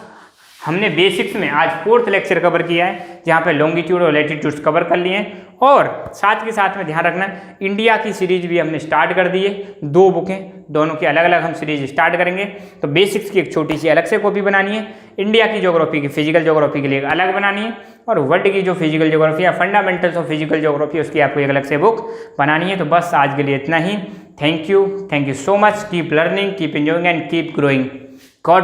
हमने बेसिक्स में आज 4th लेक्चर कवर किया है, जहाँ पे लॉन्गिट्यूड और लैटिट्यूड्स कवर कर लिए हैं, और साथ के साथ में ध्यान रखना इंडिया की सीरीज भी हमने स्टार्ट कर दी है। 2 बुकें, दोनों की अलग अलग हम सीरीज स्टार्ट करेंगे। तो बेसिक्स की एक छोटी सी अलग से कॉपी बनानी है, इंडिया की ज्योग्राफी की, फिजिकल ज्योग्राफी के लिए एक अलग बनानी है, और वर्ल्ड की जो फिजिकल ज्योग्राफी या फंडामेंटल्स ऑफ फिजिकल ज्योग्राफी उसकी आपको एक अलग से बुक बनानी है। तो बस आज के लिए इतना ही। Thank you so much. Keep learning, keep enjoying and keep growing. God